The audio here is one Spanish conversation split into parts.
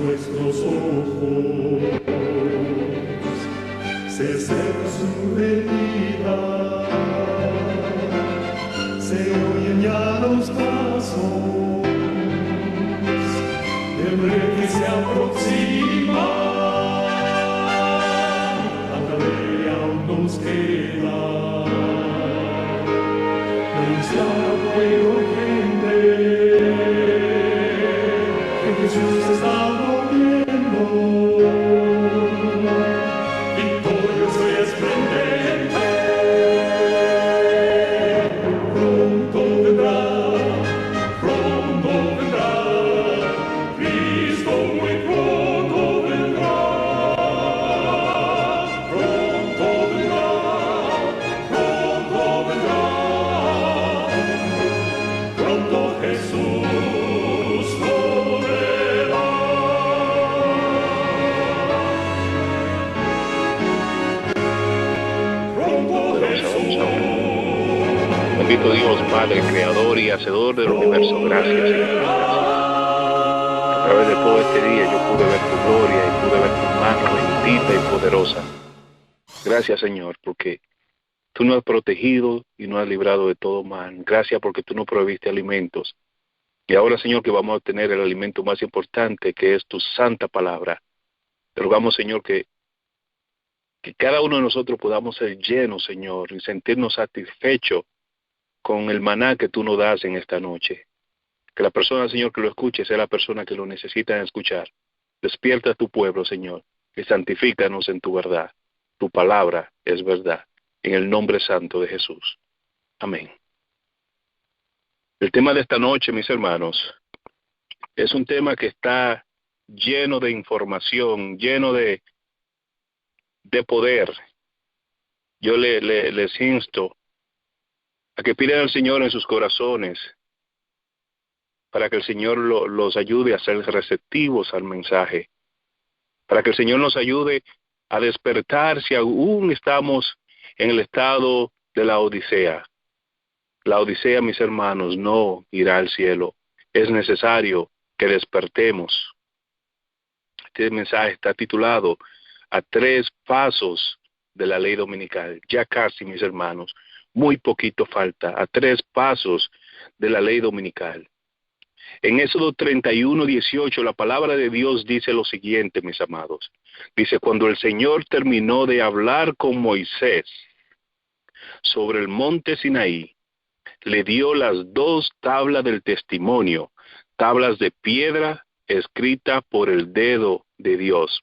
nuestros ojos, se seca su herida, se oyen ya los pasos del rey que se aproxima. Tanta ley aún nos queda, anunciar al pueblo que Jesús está volviendo, victorioso y esplendente. Pronto vendrá, Cristo muy pronto vendrá. Pronto vendrá, pronto Jesús volverá. Pronto Jesús. Bendito Dios, Padre, Creador y Hacedor del universo. Gracias, Señor. A través de todo este día yo pude ver tu gloria y pude ver tu mano bendita y poderosa. Gracias, Señor, porque tú nos has protegido y nos has librado de todo mal. Gracias porque tú nos proviste alimentos. Y ahora, Señor, que vamos a tener el alimento más importante, que es tu santa palabra. Te rogamos, Señor, que cada uno de nosotros podamos ser llenos, Señor, y sentirnos satisfechos con el maná que tú nos das en esta noche. Que la persona, Señor, que lo escuche sea la persona que lo necesita escuchar. Despierta a tu pueblo, Señor, y santifícanos en tu verdad. Tu palabra es verdad. En el nombre santo de Jesús. Amén. El tema de esta noche, mis hermanos, es un tema que está lleno de información, lleno de poder. Yo les insto a que pidan al Señor en sus corazones para que el Señor los ayude a ser receptivos al mensaje, para que el Señor nos ayude a despertar si aún estamos en el estado de la Odisea. La Odisea, mis hermanos, no irá al cielo. Es necesario que despertemos. Este mensaje está titulado A 3 pasos de la ley dominical. Ya casi, mis hermanos, muy poquito falta. A 3 pasos de la ley dominical. En Éxodo 31:18, la palabra de Dios dice lo siguiente, mis amados. Dice, cuando el Señor terminó de hablar con Moisés sobre el monte Sinaí, le dio las 2 tablas del testimonio, tablas de piedra escritas por el dedo de Dios.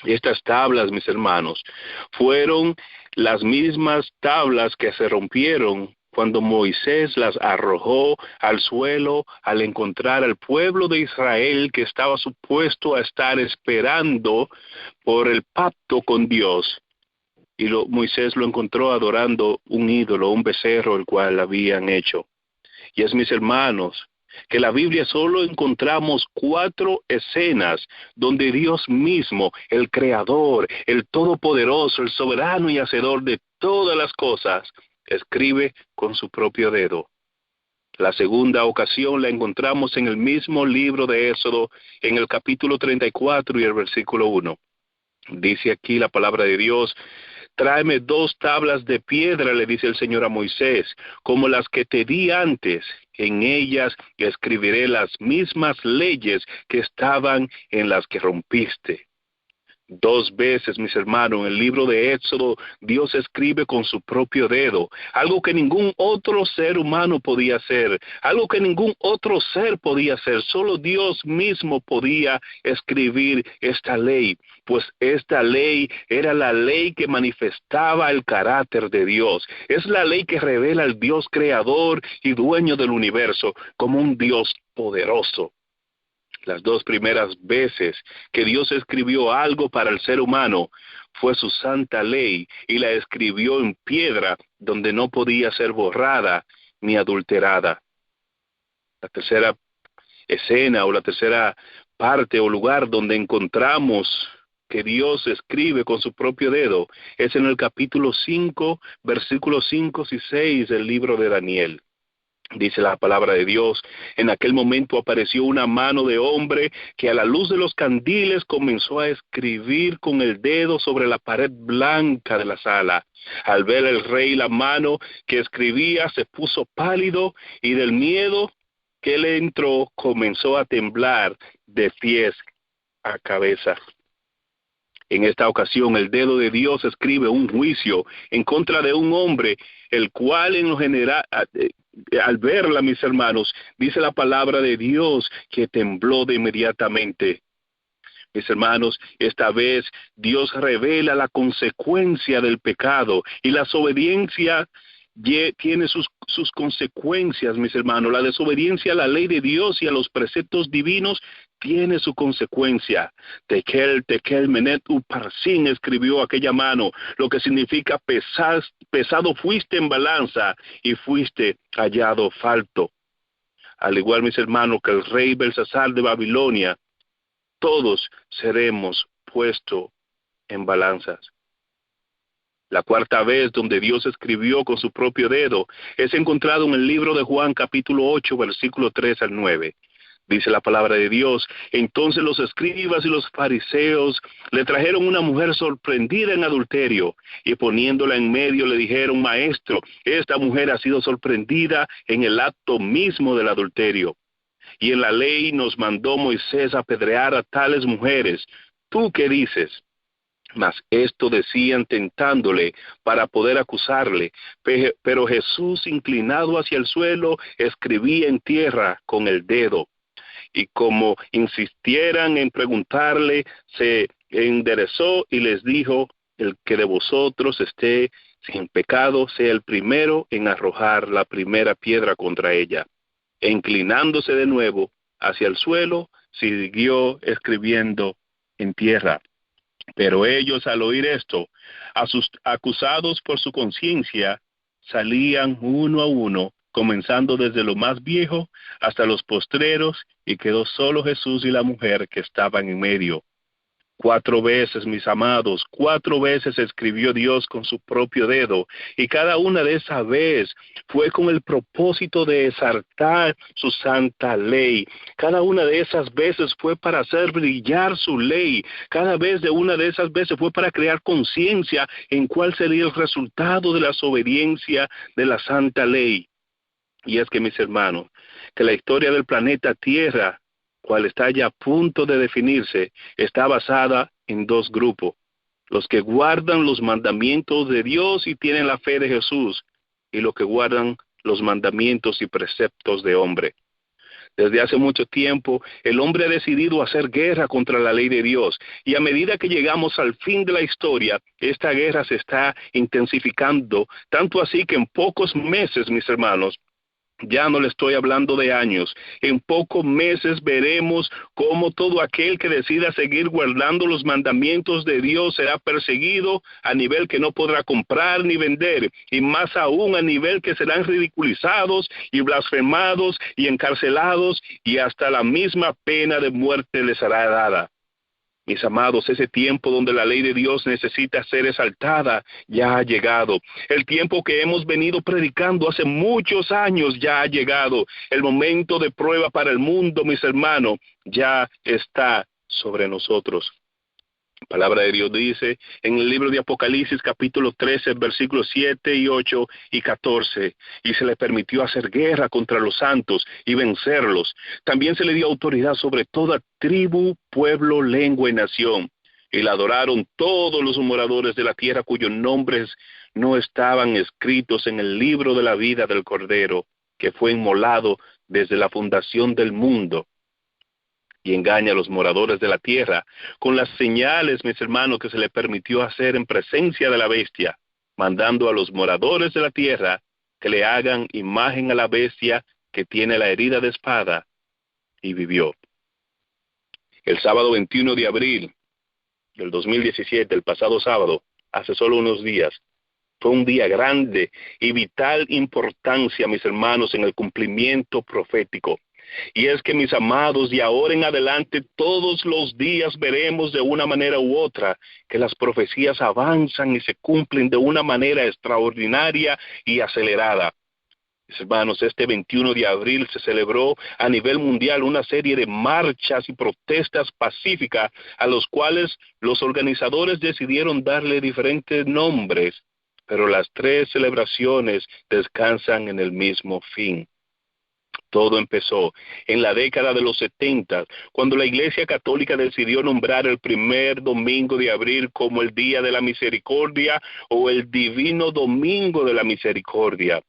Estas tablas, mis hermanos, fueron las mismas tablas que se rompieron cuando Moisés las arrojó al suelo al encontrar al pueblo de Israel que estaba supuesto a estar esperando por el pacto con Dios. Y Moisés lo encontró adorando un ídolo, un becerro, el cual habían hecho. Y es, mis hermanos, que en la Biblia solo encontramos 4 escenas donde Dios mismo, el Creador, el Todopoderoso, el Soberano y Hacedor de todas las cosas, escribe con su propio dedo. La segunda ocasión la encontramos en el mismo libro de Éxodo, en el capítulo 34 y el versículo 1. Dice aquí la palabra de Dios: tráeme 2 tablas de piedra, le dice el Señor a Moisés, como las que te di antes. En ellas escribiré las mismas leyes que estaban en las que rompiste. 2 veces, mis hermanos, en el libro de Éxodo, Dios escribe con su propio dedo, algo que ningún otro ser humano podía hacer, algo que ningún otro ser podía hacer. Solo Dios mismo podía escribir esta ley, pues esta ley era la ley que manifestaba el carácter de Dios. Es la ley que revela al Dios creador y dueño del universo como un Dios poderoso. Las 2 primeras veces que Dios escribió algo para el ser humano fue su santa ley, y la escribió en piedra donde no podía ser borrada ni adulterada. La tercera escena o la tercera parte o lugar donde encontramos que Dios escribe con su propio dedo es en el capítulo 5, versículos 5 y 6 del libro de Daniel. Dice la palabra de Dios, en aquel momento apareció una mano de hombre que a la luz de los candiles comenzó a escribir con el dedo sobre la pared blanca de la sala. Al ver el rey la mano que escribía, se puso pálido y del miedo que le entró comenzó a temblar de pies a cabeza. En esta ocasión, el dedo de Dios escribe un juicio en contra de un hombre, el cual en lo general, al verla, mis hermanos, dice la palabra de Dios que tembló de inmediatamente. Mis hermanos, esta vez Dios revela la consecuencia del pecado y la desobediencia tiene sus consecuencias, mis hermanos. La desobediencia a la ley de Dios y a los preceptos divinos tiene su consecuencia. Tekel menet uparsin escribió aquella mano, lo que significa pesado fuiste en balanza y fuiste hallado falto. Al igual, mis hermanos, que el rey Belsasar de Babilonia, todos seremos puestos en balanzas. La cuarta vez donde Dios escribió con su propio dedo es encontrado en el libro de Juan capítulo 8, versículo 3 al 9. Dice la palabra de Dios, entonces los escribas y los fariseos le trajeron una mujer sorprendida en adulterio y poniéndola en medio le dijeron, maestro, esta mujer ha sido sorprendida en el acto mismo del adulterio. Y en la ley nos mandó Moisés apedrear a tales mujeres. ¿Tú qué dices? Mas esto decían tentándole para poder acusarle. Pero Jesús, inclinado hacia el suelo, escribía en tierra con el dedo. Y como insistieran en preguntarle, se enderezó y les dijo, el que de vosotros esté sin pecado, sea el primero en arrojar la primera piedra contra ella. E inclinándose de nuevo hacia el suelo, siguió escribiendo en tierra. Pero ellos, al oír esto, acusados por su conciencia, salían uno a uno, comenzando desde lo más viejo hasta los postreros, y quedó solo Jesús y la mujer que estaban en medio. 4 veces, mis amados, 4 veces escribió Dios con su propio dedo, y cada una de esas veces fue con el propósito de exaltar su santa ley. Cada una de esas veces fue para hacer brillar su ley. Cada vez de una de esas veces fue para crear conciencia en cuál sería el resultado de la desobediencia de la santa ley. Y es que, mis hermanos, que la historia del planeta Tierra, cual está ya a punto de definirse, está basada en 2 grupos. Los que guardan los mandamientos de Dios y tienen la fe de Jesús, y los que guardan los mandamientos y preceptos de hombre. Desde hace mucho tiempo, el hombre ha decidido hacer guerra contra la ley de Dios, y a medida que llegamos al fin de la historia, esta guerra se está intensificando, tanto así que en pocos meses, mis hermanos, ya no le estoy hablando de años. En pocos meses veremos cómo todo aquel que decida seguir guardando los mandamientos de Dios será perseguido a nivel que no podrá comprar ni vender, y más aún a nivel que serán ridiculizados y blasfemados y encarcelados, y hasta la misma pena de muerte les será dada. Mis amados, ese tiempo donde la ley de Dios necesita ser exaltada ya ha llegado. El tiempo que hemos venido predicando hace muchos años ya ha llegado. El momento de prueba para el mundo, mis hermanos, ya está sobre nosotros. La palabra de Dios dice en el libro de Apocalipsis capítulo 13, versículos 7 y 8 y 14, y se le permitió hacer guerra contra los santos y vencerlos. También se le dio autoridad sobre toda tribu, pueblo, lengua y nación. Y la adoraron todos los moradores de la tierra cuyos nombres no estaban escritos en el libro de la vida del Cordero, que fue inmolado desde la fundación del mundo. Y engaña a los moradores de la tierra con las señales, mis hermanos, que se le permitió hacer en presencia de la bestia, mandando a los moradores de la tierra que le hagan imagen a la bestia que tiene la herida de espada, y vivió. El sábado 21 de abril del 2017, el pasado sábado, hace solo unos días, fue un día grande y vital importancia, mis hermanos, en el cumplimiento profético. Y es que, mis amados, de ahora en adelante todos los días veremos de una manera u otra que las profecías avanzan y se cumplen de una manera extraordinaria y acelerada. Mis hermanos, este 21 de abril se celebró a nivel mundial una serie de marchas y protestas pacíficas a los cuales los organizadores decidieron darle diferentes nombres, pero las tres celebraciones descansan en el mismo fin. Todo empezó en la década de los 70, cuando la Iglesia Católica decidió nombrar el primer domingo de abril como el Día de la Misericordia o el Divino Domingo de la Misericordia.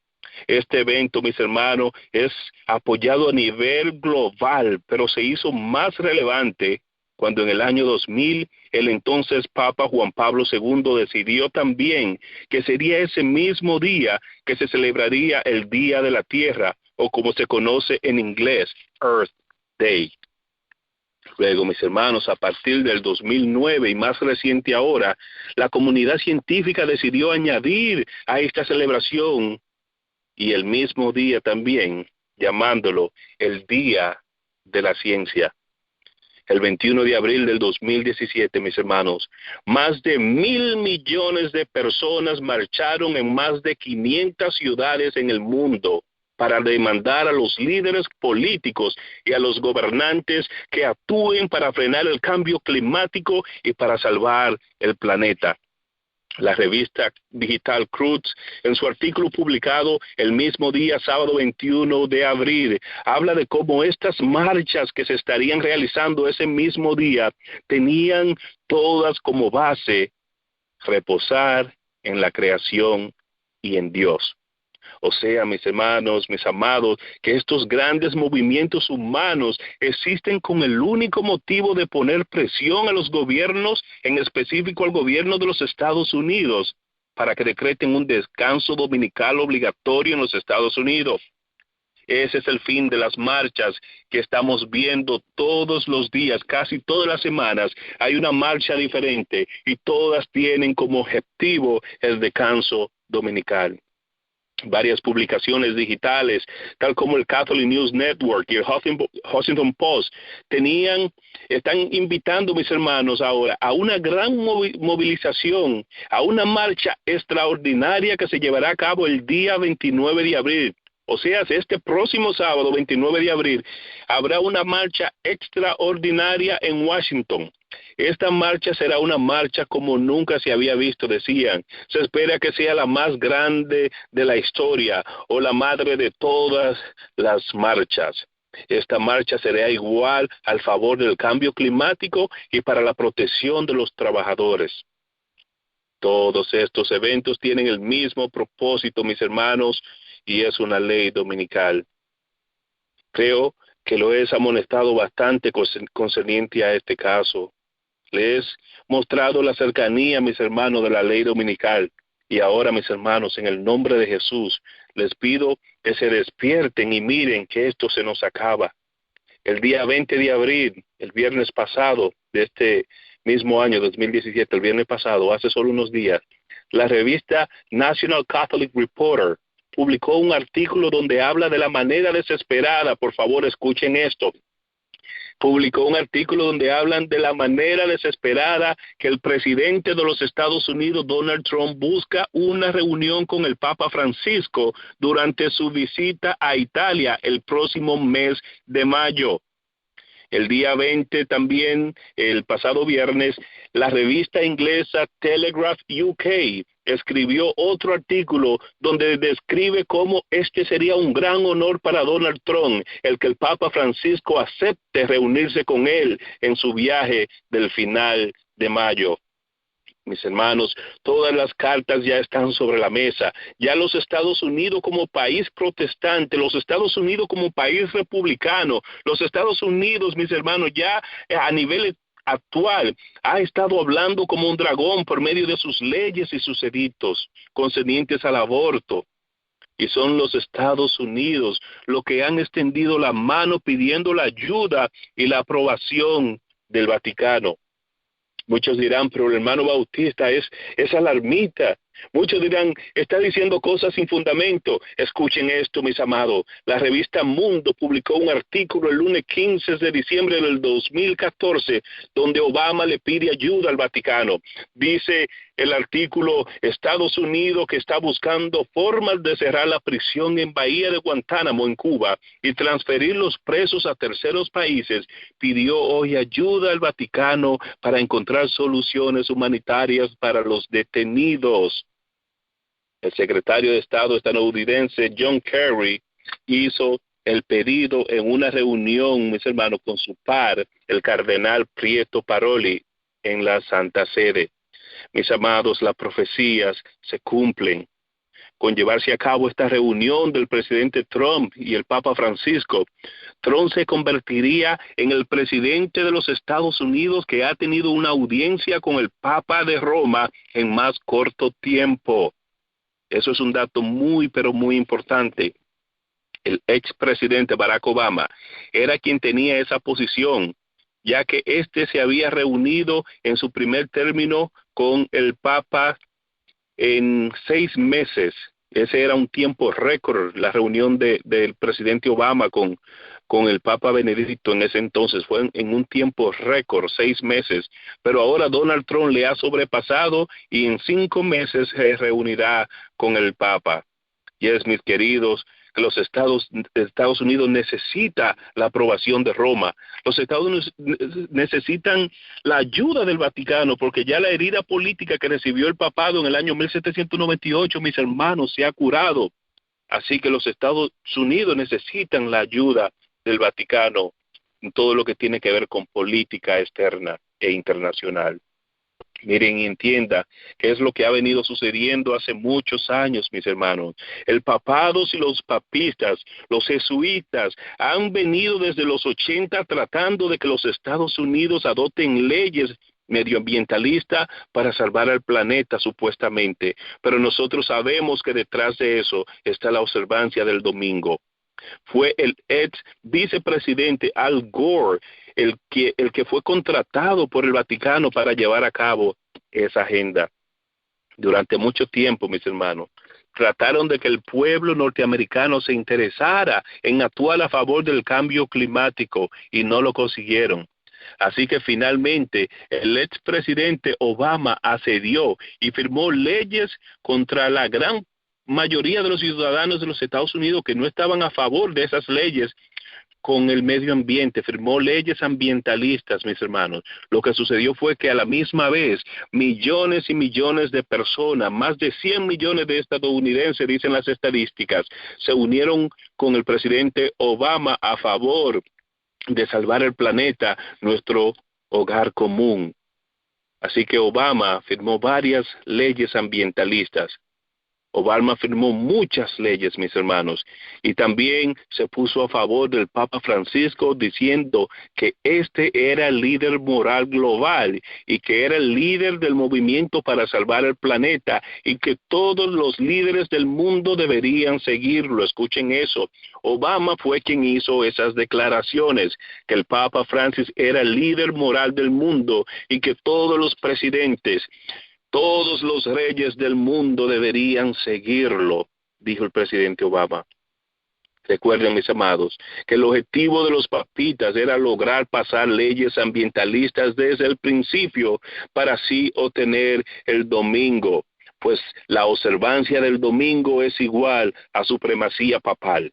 Este evento, mis hermanos, es apoyado a nivel global, pero se hizo más relevante cuando en el año 2000 el entonces Papa Juan Pablo II decidió también que sería ese mismo día que se celebraría el Día de la Tierra, o como se conoce en inglés, Earth Day. Luego, mis hermanos, a partir del 2009 y más reciente ahora, la comunidad científica decidió añadir a esta celebración y el mismo día también, llamándolo el Día de la Ciencia. El 21 de abril del 2017, mis hermanos, más de 1,000 millones de personas marcharon en más de 500 ciudades en el mundo para demandar a los líderes políticos y a los gobernantes que actúen para frenar el cambio climático y para salvar el planeta. La revista digital Cruz, en su artículo publicado el mismo día, sábado 21 de abril, habla de cómo estas marchas que se estarían realizando ese mismo día tenían todas como base reposar en la creación y en Dios. O sea, mis hermanos, mis amados, que estos grandes movimientos humanos existen con el único motivo de poner presión a los gobiernos, en específico al gobierno de los Estados Unidos, para que decreten un descanso dominical obligatorio en los Estados Unidos. Ese es el fin de las marchas que estamos viendo todos los días, casi todas las semanas. Hay una marcha diferente y todas tienen como objetivo el descanso dominical. Varias publicaciones digitales, tal como el Catholic News Network y el Huffington Post, están invitando, mis hermanos, ahora a una gran movilización, a una marcha extraordinaria que se llevará a cabo el día 29 de abril. O sea, este próximo sábado, 29 de abril, habrá una marcha extraordinaria en Washington. Esta marcha será una marcha como nunca se había visto, decían. Se espera que sea la más grande de la historia o la madre de todas las marchas. Esta marcha será igual al favor del cambio climático y para la protección de los trabajadores. Todos estos eventos tienen el mismo propósito, mis hermanos, y es una ley dominical. Creo que lo he amonestado bastante concerniente a este caso. Les he mostrado la cercanía, mis hermanos, de la ley dominical. Y ahora, mis hermanos, en el nombre de Jesús, les pido que se despierten y miren que esto se nos acaba. El día 20 de abril, el viernes pasado de este mismo año, 2017, el viernes pasado, hace solo unos días, la revista National Catholic Reporter publicó un artículo donde habla de la manera desesperada. Por favor, escuchen esto. Publicó un artículo donde hablan de la manera desesperada que el presidente de los Estados Unidos, Donald Trump, busca una reunión con el Papa Francisco durante su visita a Italia el próximo mes de mayo. El día 20 también, el pasado viernes, la revista inglesa Telegraph UK escribió otro artículo donde describe cómo este sería un gran honor para Donald Trump, el que el Papa Francisco acepte reunirse con él en su viaje del final de mayo. Mis hermanos, todas las cartas ya están sobre la mesa. Ya los Estados Unidos como país protestante, los Estados Unidos como país republicano, los Estados Unidos, mis hermanos, ya a nivel actual ha estado hablando como un dragón por medio de sus leyes y sus edictos concernientes al aborto. Y son los Estados Unidos los que han extendido la mano pidiendo la ayuda y la aprobación del Vaticano. Muchos dirán, pero el hermano Bautista es alarmista. Muchos dirán, está diciendo cosas sin fundamento. Escuchen esto, mis amados. La revista Mundo publicó un artículo el lunes 15 de diciembre del 2014, donde Obama le pide ayuda al Vaticano. Dice, el artículo Estados Unidos que está buscando formas de cerrar la prisión en Bahía de Guantánamo, en Cuba, y transferir los presos a terceros países, pidió hoy ayuda al Vaticano para encontrar soluciones humanitarias para los detenidos. El secretario de Estado estadounidense John Kerry hizo el pedido en una reunión, mis hermanos, con su par, el cardenal Prieto Paroli, en la Santa Sede. Mis amados, las profecías se cumplen. Con llevarse a cabo esta reunión del presidente Trump y el Papa Francisco, Trump se convertiría en el presidente de los Estados Unidos que ha tenido una audiencia con el Papa de Roma en más corto tiempo. Eso es un dato muy, pero muy importante. El expresidente Barack Obama era quien tenía esa posición, ya que éste se había reunido en su primer término con el Papa en 6 meses. Ese era un tiempo récord, la reunión del presidente Obama con el Papa Benedicto en ese entonces. Fue en un tiempo récord, 6 meses. Pero ahora Donald Trump le ha sobrepasado y en 5 meses se reunirá con el Papa. Y es, mis queridos, que los Estados Unidos necesita la aprobación de Roma. Los Estados Unidos necesitan la ayuda del Vaticano, porque ya la herida política que recibió el papado en el año 1798, mis hermanos, se ha curado. Así que los Estados Unidos necesitan la ayuda del Vaticano en todo lo que tiene que ver con política externa e internacional. Miren y entienda qué es lo que ha venido sucediendo hace muchos años, mis hermanos. El papados y los papistas, los jesuitas, han venido desde los 80 tratando de que los Estados Unidos adopten leyes medioambientalistas para salvar al planeta, supuestamente. Pero nosotros sabemos que detrás de eso está la observancia del domingo. Fue el ex vicepresidente Al Gore el que fue contratado por el Vaticano para llevar a cabo esa agenda. Durante mucho tiempo, mis hermanos, trataron de que el pueblo norteamericano se interesara en actuar a favor del cambio climático y no lo consiguieron. Así que finalmente el expresidente Obama accedió y firmó leyes contra la gran mayoría de los ciudadanos de los Estados Unidos que no estaban a favor de esas leyes con el medio ambiente. Firmó leyes ambientalistas, mis hermanos. Lo que sucedió fue que a la misma vez millones y millones de personas, más de 100 millones de estadounidenses, dicen las estadísticas, se unieron con el presidente Obama a favor de salvar el planeta, nuestro hogar común. Así que Obama firmó varias leyes ambientalistas. Obama firmó muchas leyes, mis hermanos, y también se puso a favor del Papa Francisco diciendo que este era el líder moral global y que era el líder del movimiento para salvar el planeta y que todos los líderes del mundo deberían seguirlo. Escuchen eso. Obama fue quien hizo esas declaraciones, que el Papa Francis era el líder moral del mundo y que todos los presidentes, todos los reyes del mundo deberían seguirlo, dijo el presidente Obama. Recuerden, mis amados, que el objetivo de los papitas era lograr pasar leyes ambientalistas desde el principio para así obtener el domingo, pues la observancia del domingo es igual a supremacía papal.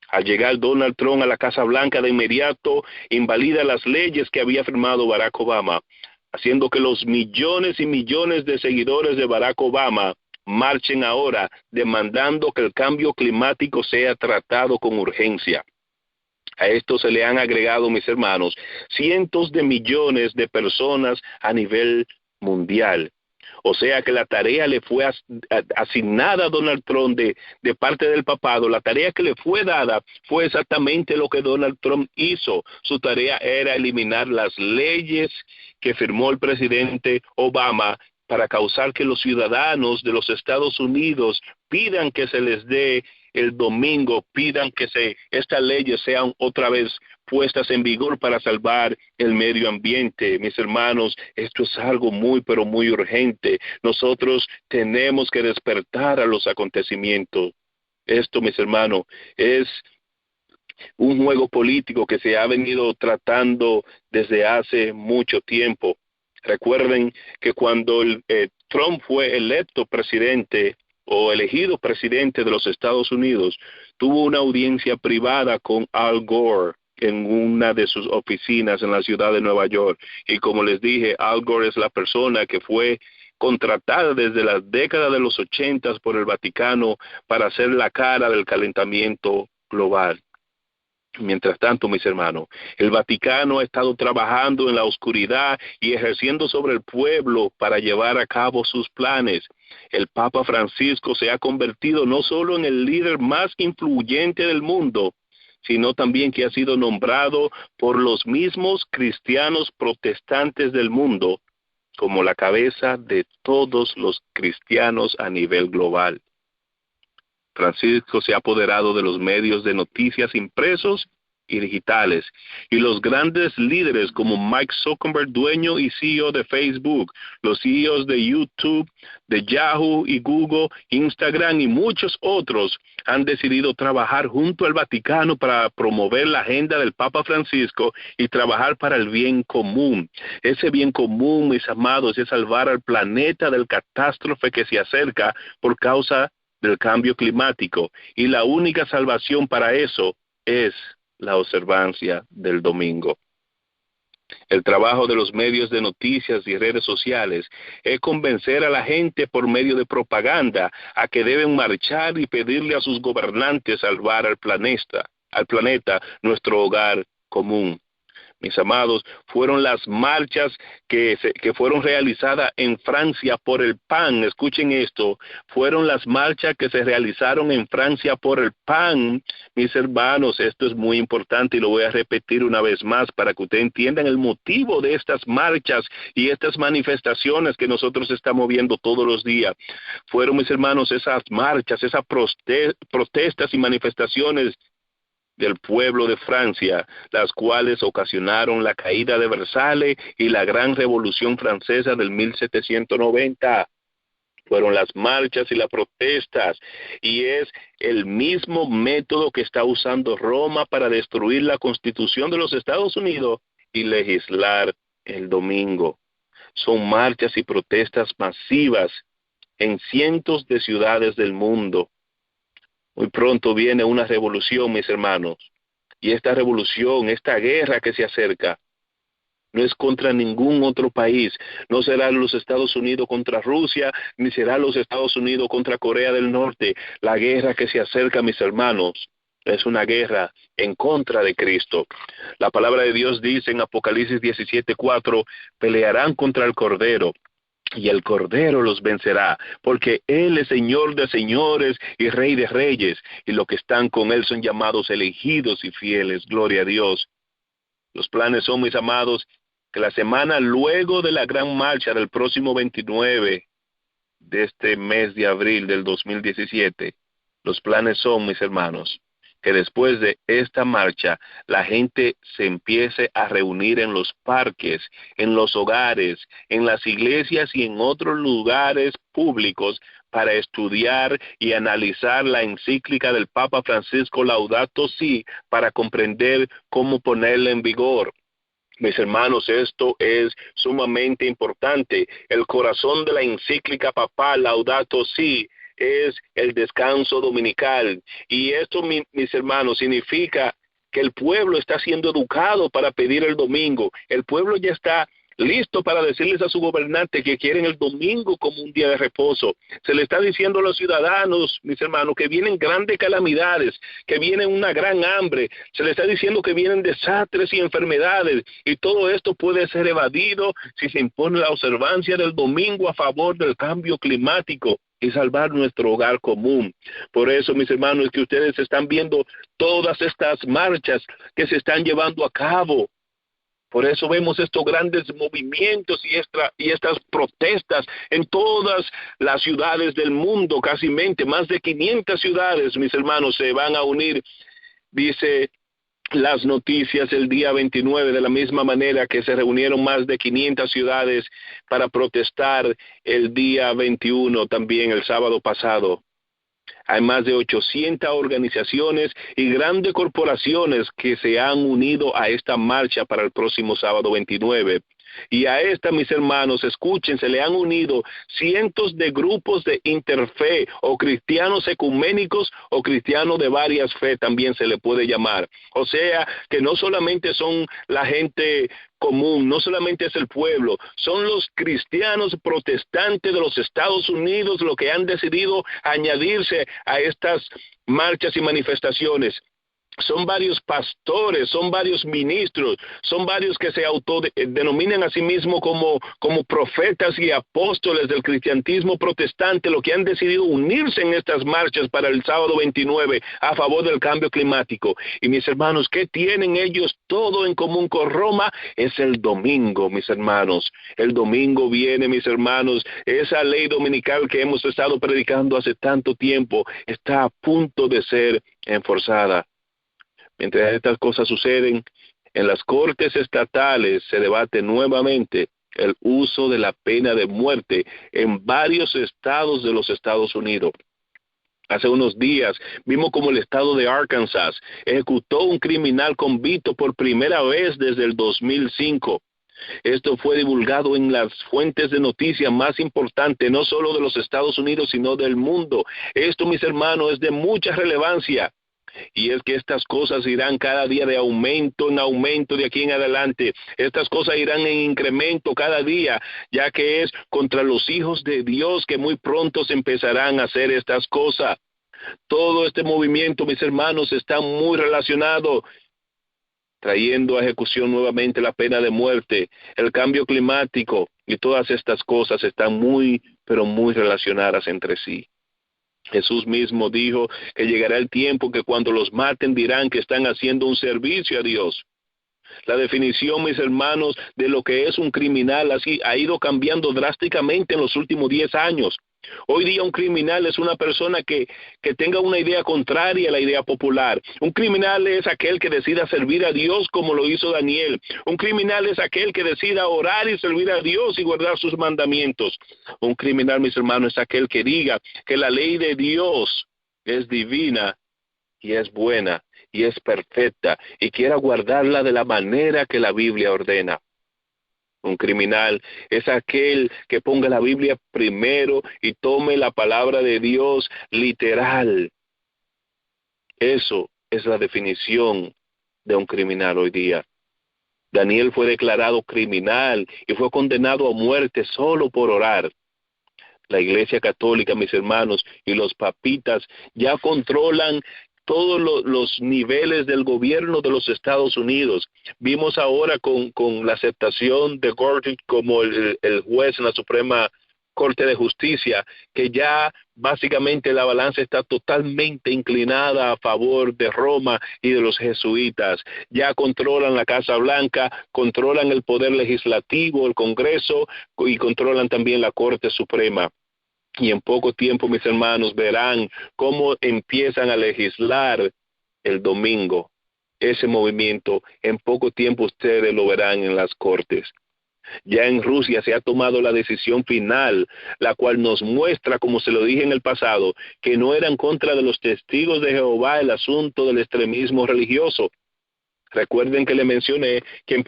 Al llegar Donald Trump a la Casa Blanca de inmediato, invalida las leyes que había firmado Barack Obama, haciendo que los millones y millones de seguidores de Barack Obama marchen ahora demandando que el cambio climático sea tratado con urgencia. A esto se le han agregado, mis hermanos, cientos de millones de personas a nivel mundial. O sea que la tarea le fue asignada a Donald Trump de parte del papado. La tarea que le fue dada fue exactamente lo que Donald Trump hizo. Su tarea era eliminar las leyes que firmó el presidente Obama para causar que los ciudadanos de los Estados Unidos pidan que se les dé el domingo, pidan que estas leyes sean otra vez puestas en vigor para salvar el medio ambiente. Mis hermanos, esto es algo muy, pero muy urgente. Nosotros tenemos que despertar a los acontecimientos. Esto, mis hermanos, es un juego político que se ha venido tratando desde hace mucho tiempo. Recuerden que cuando Trump fue electo presidente o elegido presidente de los Estados Unidos, tuvo una audiencia privada con Al Gore en una de sus oficinas en la ciudad de Nueva York. Y como les dije, Al Gore es la persona que fue contratada desde las décadas de los 80 por el Vaticano para ser la cara del calentamiento global. Mientras tanto, mis hermanos, el Vaticano ha estado trabajando en la oscuridad y ejerciendo sobre el pueblo para llevar a cabo sus planes. El Papa Francisco se ha convertido no solo en el líder más influyente del mundo, sino también que ha sido nombrado por los mismos cristianos protestantes del mundo como la cabeza de todos los cristianos a nivel global. Francisco se ha apoderado de los medios de noticias impresos y digitales, y los grandes líderes como Mike Zuckerberg, dueño y CEO de Facebook, los CEOs de YouTube, de Yahoo y Google, Instagram y muchos otros han decidido trabajar junto al Vaticano para promover la agenda del Papa Francisco y trabajar para el bien común. Ese bien común, mis amados, es salvar al planeta del catástrofe que se acerca por causa del cambio climático, y la única salvación para eso es la observancia del domingo. El trabajo de los medios de noticias y redes sociales es convencer a la gente por medio de propaganda a que deben marchar y pedirle a sus gobernantes salvar al planeta, nuestro hogar común. Mis amados, fueron las marchas que fueron realizadas en Francia por el pan. Escuchen esto, fueron las marchas que se realizaron en Francia por el pan. Mis hermanos, esto es muy importante y lo voy a repetir una vez más para que ustedes entiendan el motivo de estas marchas y estas manifestaciones que nosotros estamos viendo todos los días. Fueron, mis hermanos, esas marchas, esas protestas y manifestaciones del pueblo de Francia, las cuales ocasionaron la caída de Versalles y la gran revolución francesa del 1790. Fueron las marchas y las protestas, y es el mismo método que está usando Roma para destruir la Constitución de los Estados Unidos y legislar el domingo. Son marchas y protestas masivas en cientos de ciudades del mundo. Muy pronto viene una revolución, mis hermanos, y esta revolución, esta guerra que se acerca, no es contra ningún otro país. No será los Estados Unidos contra Rusia, ni será los Estados Unidos contra Corea del Norte. La guerra que se acerca, mis hermanos, es una guerra en contra de Cristo. La palabra de Dios dice en Apocalipsis 17:4, pelearán contra el Cordero, y el Cordero los vencerá, porque Él es Señor de señores y Rey de reyes, y los que están con Él son llamados elegidos y fieles. Gloria a Dios. Los planes son, mis amados, que la semana luego de la gran marcha del próximo 29 de este mes de abril del 2017, los planes son, mis hermanos, que después de esta marcha la gente se empiece a reunir en los parques, en los hogares, en las iglesias y en otros lugares públicos para estudiar y analizar la encíclica del Papa Francisco Laudato Si, para comprender cómo ponerla en vigor. Mis hermanos, esto es sumamente importante. El corazón de la encíclica papal Laudato Si es el descanso dominical. Y esto, mis hermanos, significa que el pueblo está siendo educado para pedir el domingo. El pueblo ya está listo para decirles a su gobernante que quieren el domingo como un día de reposo. Se le está diciendo a los ciudadanos, mis hermanos, que vienen grandes calamidades, que viene una gran hambre. Se le está diciendo que vienen desastres y enfermedades, y todo esto puede ser evadido si se impone la observancia del domingo a favor del cambio climático y salvar nuestro hogar común. Por eso, mis hermanos, es que ustedes están viendo todas estas marchas que se están llevando a cabo. Por eso vemos estos grandes movimientos y estas protestas en todas las ciudades del mundo, casi más de 500 ciudades, mis hermanos, se van a unir, dice las noticias, el día 29, de la misma manera que se reunieron más de 500 ciudades para protestar el día 21, también el sábado pasado. Hay más de 800 organizaciones y grandes corporaciones que se han unido a esta marcha para el próximo sábado 29. Y a esta, mis hermanos, escuchen, se le han unido cientos de grupos de interfe o cristianos ecuménicos o cristianos de varias fe, también se le puede llamar. O sea, que no solamente son la gente común, no solamente es el pueblo, son los cristianos protestantes de los Estados Unidos los que han decidido añadirse a estas marchas y manifestaciones. Son varios pastores, son varios ministros, son varios que se autodenominan a sí mismos como profetas y apóstoles del cristianismo protestante, los que han decidido unirse en estas marchas para el sábado 29 a favor del cambio climático. Y mis hermanos, ¿qué tienen ellos todo en común con Roma? Es el domingo, mis hermanos. El domingo viene, mis hermanos, esa ley dominical que hemos estado predicando hace tanto tiempo está a punto de ser enforzada. Mientras estas cosas suceden, en las cortes estatales se debate nuevamente el uso de la pena de muerte en varios estados de los Estados Unidos. Hace unos días vimos como el estado de Arkansas ejecutó un criminal convicto por primera vez desde el 2005. Esto fue divulgado en las fuentes de noticias más importantes, no solo de los Estados Unidos, sino del mundo. Esto, mis hermanos, es de mucha relevancia. Y es que estas cosas irán cada día de aumento en aumento de aquí en adelante. Estas cosas irán en incremento cada día, ya que es contra los hijos de Dios que muy pronto se empezarán a hacer estas cosas. Todo este movimiento, mis hermanos, está muy relacionado, trayendo a ejecución nuevamente la pena de muerte, el cambio climático, y todas estas cosas están muy, pero muy relacionadas entre sí. Jesús mismo dijo que llegará el tiempo que cuando los maten dirán que están haciendo un servicio a Dios. La definición, mis hermanos, de lo que es un criminal así ha ido cambiando drásticamente en los últimos 10 años. Hoy día un criminal es una persona que tenga una idea contraria a la idea popular. Un criminal es aquel que decida servir a Dios como lo hizo Daniel. Un criminal es aquel que decida orar y servir a Dios y guardar sus mandamientos. Un criminal, mis hermanos, es aquel que diga que la ley de Dios es divina y es buena y es perfecta y quiera guardarla de la manera que la Biblia ordena. Un criminal es aquel que ponga la Biblia primero y tome la palabra de Dios literal. Eso es la definición de un criminal hoy día. Daniel fue declarado criminal y fue condenado a muerte solo por orar. La Iglesia Católica, mis hermanos, y los papitas ya controlan todos los niveles del gobierno de los Estados Unidos. Vimos ahora con la aceptación de Gorsuch como el juez en la Suprema Corte de Justicia, que ya básicamente la balanza está totalmente inclinada a favor de Roma y de los jesuitas. Ya controlan la Casa Blanca, controlan el poder legislativo, el Congreso, y controlan también la Corte Suprema. Y en poco tiempo, mis hermanos, verán cómo empiezan a legislar el domingo. Ese movimiento, en poco tiempo ustedes lo verán en las cortes. Ya en Rusia se ha tomado la decisión final, la cual nos muestra, como se lo dije en el pasado, que no era en contra de los testigos de Jehová el asunto del extremismo religioso. Recuerden que le mencioné que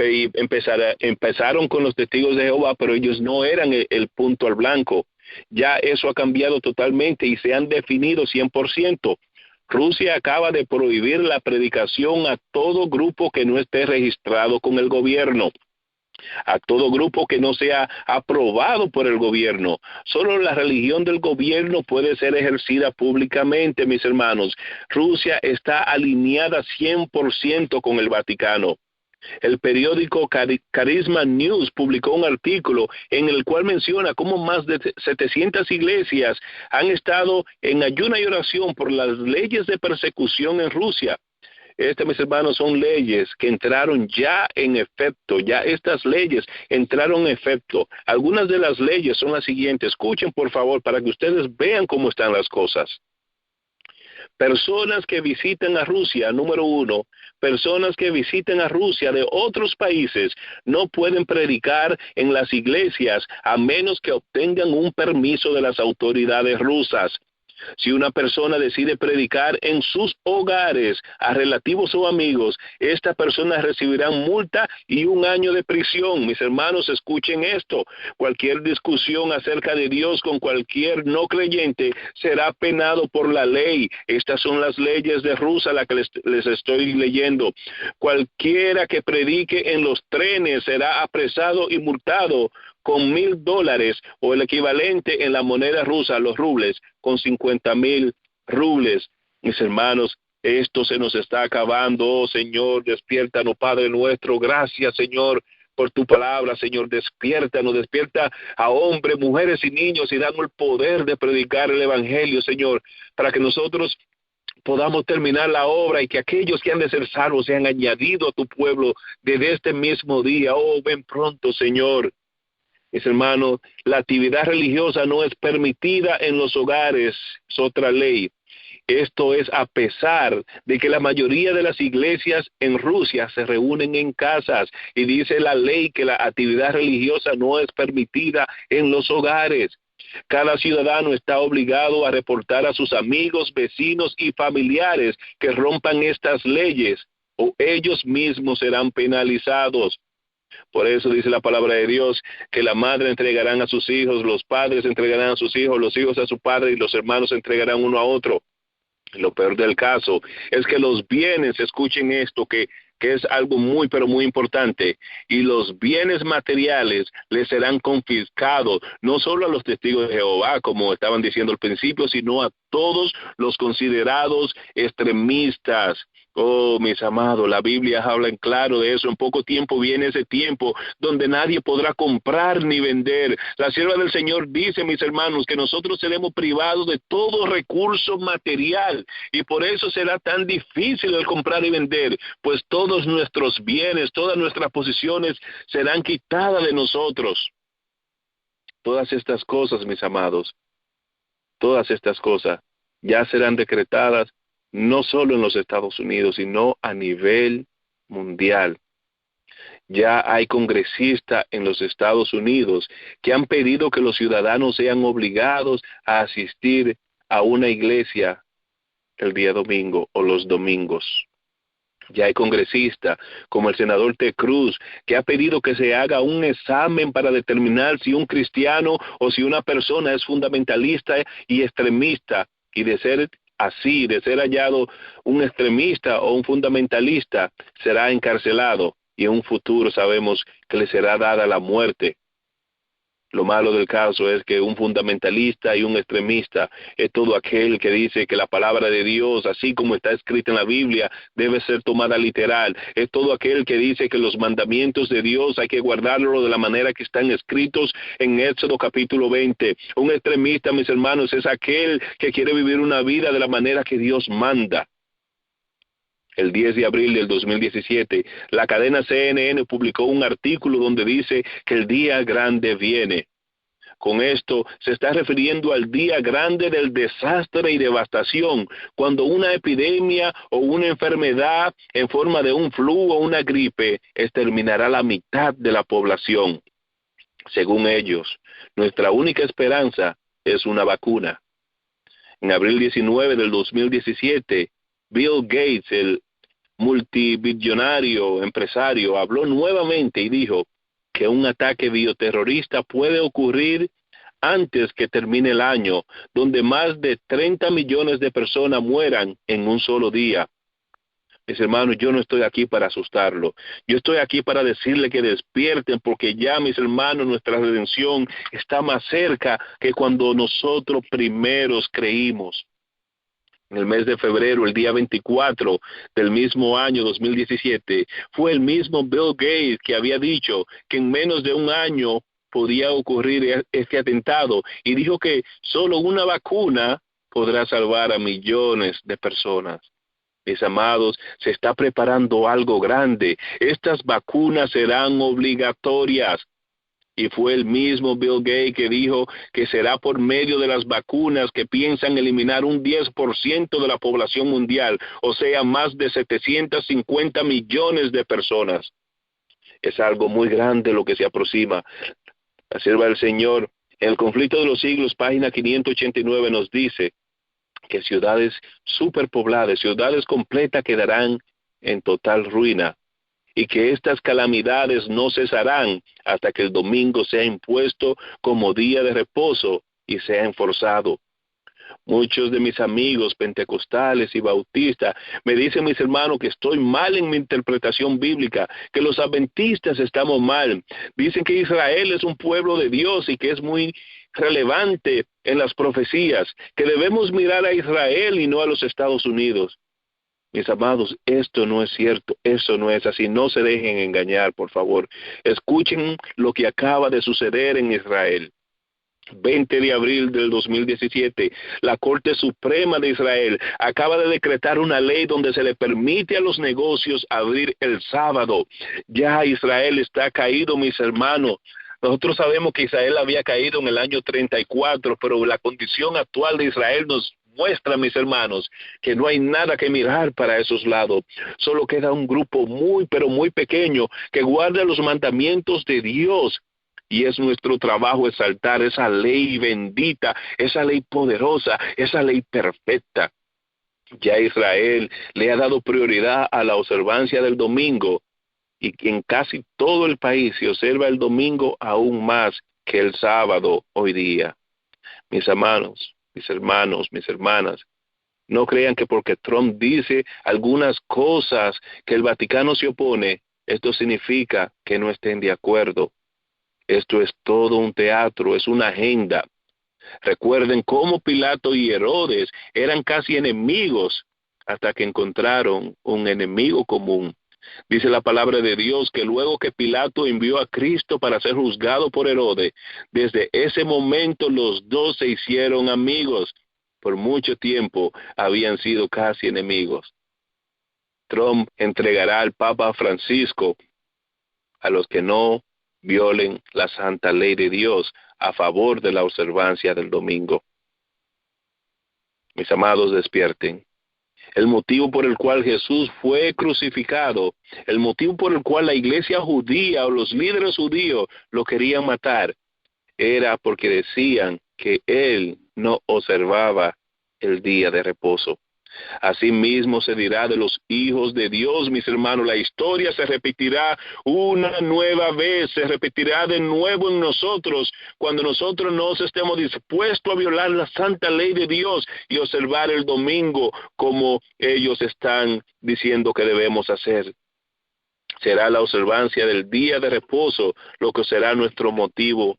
empezaron con los testigos de Jehová, pero ellos no eran el punto al blanco. Ya eso ha cambiado totalmente y se han definido 100%. Rusia acaba de prohibir la predicación a todo grupo que no esté registrado con el gobierno, a todo grupo que no sea aprobado por el gobierno. Solo la religión del gobierno puede ser ejercida públicamente, mis hermanos. Rusia está alineada 100% con el Vaticano. El periódico Carisma News publicó un artículo en el cual menciona cómo más de 700 iglesias han estado en ayuno y oración por las leyes de persecución en Rusia. Mis hermanos, son leyes que entraron ya en efecto. Ya estas leyes entraron en efecto. Algunas de las leyes son las siguientes. Escuchen, por favor, para que ustedes vean cómo están las cosas. Personas que visiten a Rusia, número 1, personas que visiten a Rusia de otros países no pueden predicar en las iglesias a menos que obtengan un permiso de las autoridades rusas. Si una persona decide predicar en sus hogares a relativos o amigos, esta persona recibirá multa y 1 año de prisión. Mis hermanos, escuchen esto. Cualquier discusión acerca de Dios con cualquier no creyente será penado por la ley. Estas son las leyes de Rusia, las que les estoy leyendo. Cualquiera que predique en los trenes será apresado y multado con $1,000 o el equivalente en la moneda rusa, los rubles, con 50,000 rubles. Mis hermanos, esto se nos está acabando. Oh Señor, despiértanos, Padre nuestro. Gracias, Señor, por tu palabra, Señor. Despiértanos, despierta a hombres, mujeres y niños y danos el poder de predicar el evangelio, Señor, para que nosotros podamos terminar la obra y que aquellos que han de ser salvos sean añadidos a tu pueblo desde este mismo día. Oh, ven pronto, Señor. Mis hermanos, la actividad religiosa no es permitida en los hogares, es otra ley. Esto es a pesar de que la mayoría de las iglesias en Rusia se reúnen en casas y dice la ley que la actividad religiosa no es permitida en los hogares. Cada ciudadano está obligado a reportar a sus amigos, vecinos y familiares que rompan estas leyes o ellos mismos serán penalizados. Por eso dice la palabra de Dios que la madre entregarán a sus hijos, los padres entregarán a sus hijos, los hijos a su padre y los hermanos entregarán uno a otro. Lo peor del caso es que los bienes, escuchen esto, que es algo muy, pero muy importante, y los bienes materiales les serán confiscados, no solo a los testigos de Jehová, como estaban diciendo al principio, sino a todos los considerados extremistas. Oh, mis amados, la Biblia habla en claro de eso. En poco tiempo viene ese tiempo donde nadie podrá comprar ni vender. La sierva del Señor dice, mis hermanos, que nosotros seremos privados de todo recurso material y por eso será tan difícil el comprar y vender, pues todos nuestros bienes, todas nuestras posiciones serán quitadas de nosotros. Todas estas cosas, mis amados, todas estas cosas ya serán decretadas no solo en los Estados Unidos, sino a nivel mundial. Ya hay congresistas en los Estados Unidos que han pedido que los ciudadanos sean obligados a asistir a una iglesia el día domingo o los domingos. Ya hay congresistas como el senador Ted Cruz que ha pedido que se haga un examen para determinar si un cristiano o si una persona es fundamentalista y extremista, y de ser así, de ser hallado un extremista o un fundamentalista, será encarcelado y en un futuro sabemos que le será dada la muerte. Lo malo del caso es que un fundamentalista y un extremista es todo aquel que dice que la palabra de Dios, así como está escrita en la Biblia, debe ser tomada literal. Es todo aquel que dice que los mandamientos de Dios hay que guardarlos de la manera que están escritos en Éxodo capítulo 20. Un extremista, mis hermanos, es aquel que quiere vivir una vida de la manera que Dios manda. El 10 de abril del 2017, la cadena CNN publicó un artículo donde dice que el día grande viene. Con esto se está refiriendo al día grande del desastre y devastación, cuando una epidemia o una enfermedad en forma de un flu o una gripe exterminará la mitad de la población. Según ellos, nuestra única esperanza es una vacuna. En abril 19 del 2017, Bill Gates, el multibillonario empresario, habló nuevamente y dijo que un ataque bioterrorista puede ocurrir antes que termine el año, donde más de 30 millones de personas mueran en un solo día. Mis hermanos, yo no estoy aquí para asustarlo. Yo estoy aquí para decirle que despierten, porque ya, mis hermanos, nuestra redención está más cerca que cuando nosotros primeros creímos. En el mes de febrero, el día 24 del mismo año 2017, fue el mismo Bill Gates que había dicho que en menos de un año podía ocurrir este atentado y dijo que solo una vacuna podrá salvar a millones de personas. Mis amados, se está preparando algo grande. Estas vacunas serán obligatorias. Y fue el mismo Bill Gates que dijo que será por medio de las vacunas que piensan eliminar un 10% de la población mundial, o sea, más de 750 millones de personas. Es algo muy grande lo que se aproxima. La sierva del Señor, en el conflicto de los siglos, página 589, nos dice que ciudades superpobladas, ciudades completas quedarán en total ruina, y que estas calamidades no cesarán hasta que el domingo sea impuesto como día de reposo y sea enforzado. Muchos de mis amigos pentecostales y bautistas me dicen, mis hermanos, que estoy mal en mi interpretación bíblica, que los adventistas estamos mal. Dicen que Israel es un pueblo de Dios y que es muy relevante en las profecías, que debemos mirar a Israel y no a los Estados Unidos. Mis amados, esto no es cierto, eso no es así, no se dejen engañar, por favor. Escuchen lo que acaba de suceder en Israel. 20 de abril del 2017, la Corte Suprema de Israel acaba de decretar una ley donde se le permite a los negocios abrir el sábado. Ya Israel está caído, mis hermanos. Nosotros sabemos que Israel había caído en el año 34, pero la condición actual de Israel nos muestra, mis hermanos, que no hay nada que mirar para esos lados. Solo queda un grupo muy, pero muy pequeño que guarda los mandamientos de Dios. Y es nuestro trabajo exaltar esa ley bendita, esa ley poderosa, esa ley perfecta. Ya Israel le ha dado prioridad a la observancia del domingo, y en casi todo el país se observa el domingo aún más que el sábado hoy día. Mis hermanos, mis hermanas, no crean que porque Trump dice algunas cosas que el Vaticano se opone, esto significa que no estén de acuerdo. Esto es todo un teatro, es una agenda. Recuerden cómo Pilato y Herodes eran casi enemigos hasta que encontraron un enemigo común. Dice la palabra de Dios que luego que Pilato envió a Cristo para ser juzgado por Herodes, desde ese momento los dos se hicieron amigos. Por mucho tiempo habían sido casi enemigos. Trump entregará al Papa Francisco a los que no violen la santa ley de Dios a favor de la observancia del domingo. Mis amados, despierten. El motivo por el cual Jesús fue crucificado, el motivo por el cual la iglesia judía o los líderes judíos lo querían matar, era porque decían que él no observaba el día de reposo. Asimismo se dirá de los hijos de Dios, mis hermanos. La historia se repetirá una nueva vez, se repetirá de nuevo en nosotros, cuando nosotros nos estemos dispuestos a violar la santa ley de Dios y observar el domingo como ellos están diciendo que debemos hacer. Será la observancia del día de reposo lo que será nuestro motivo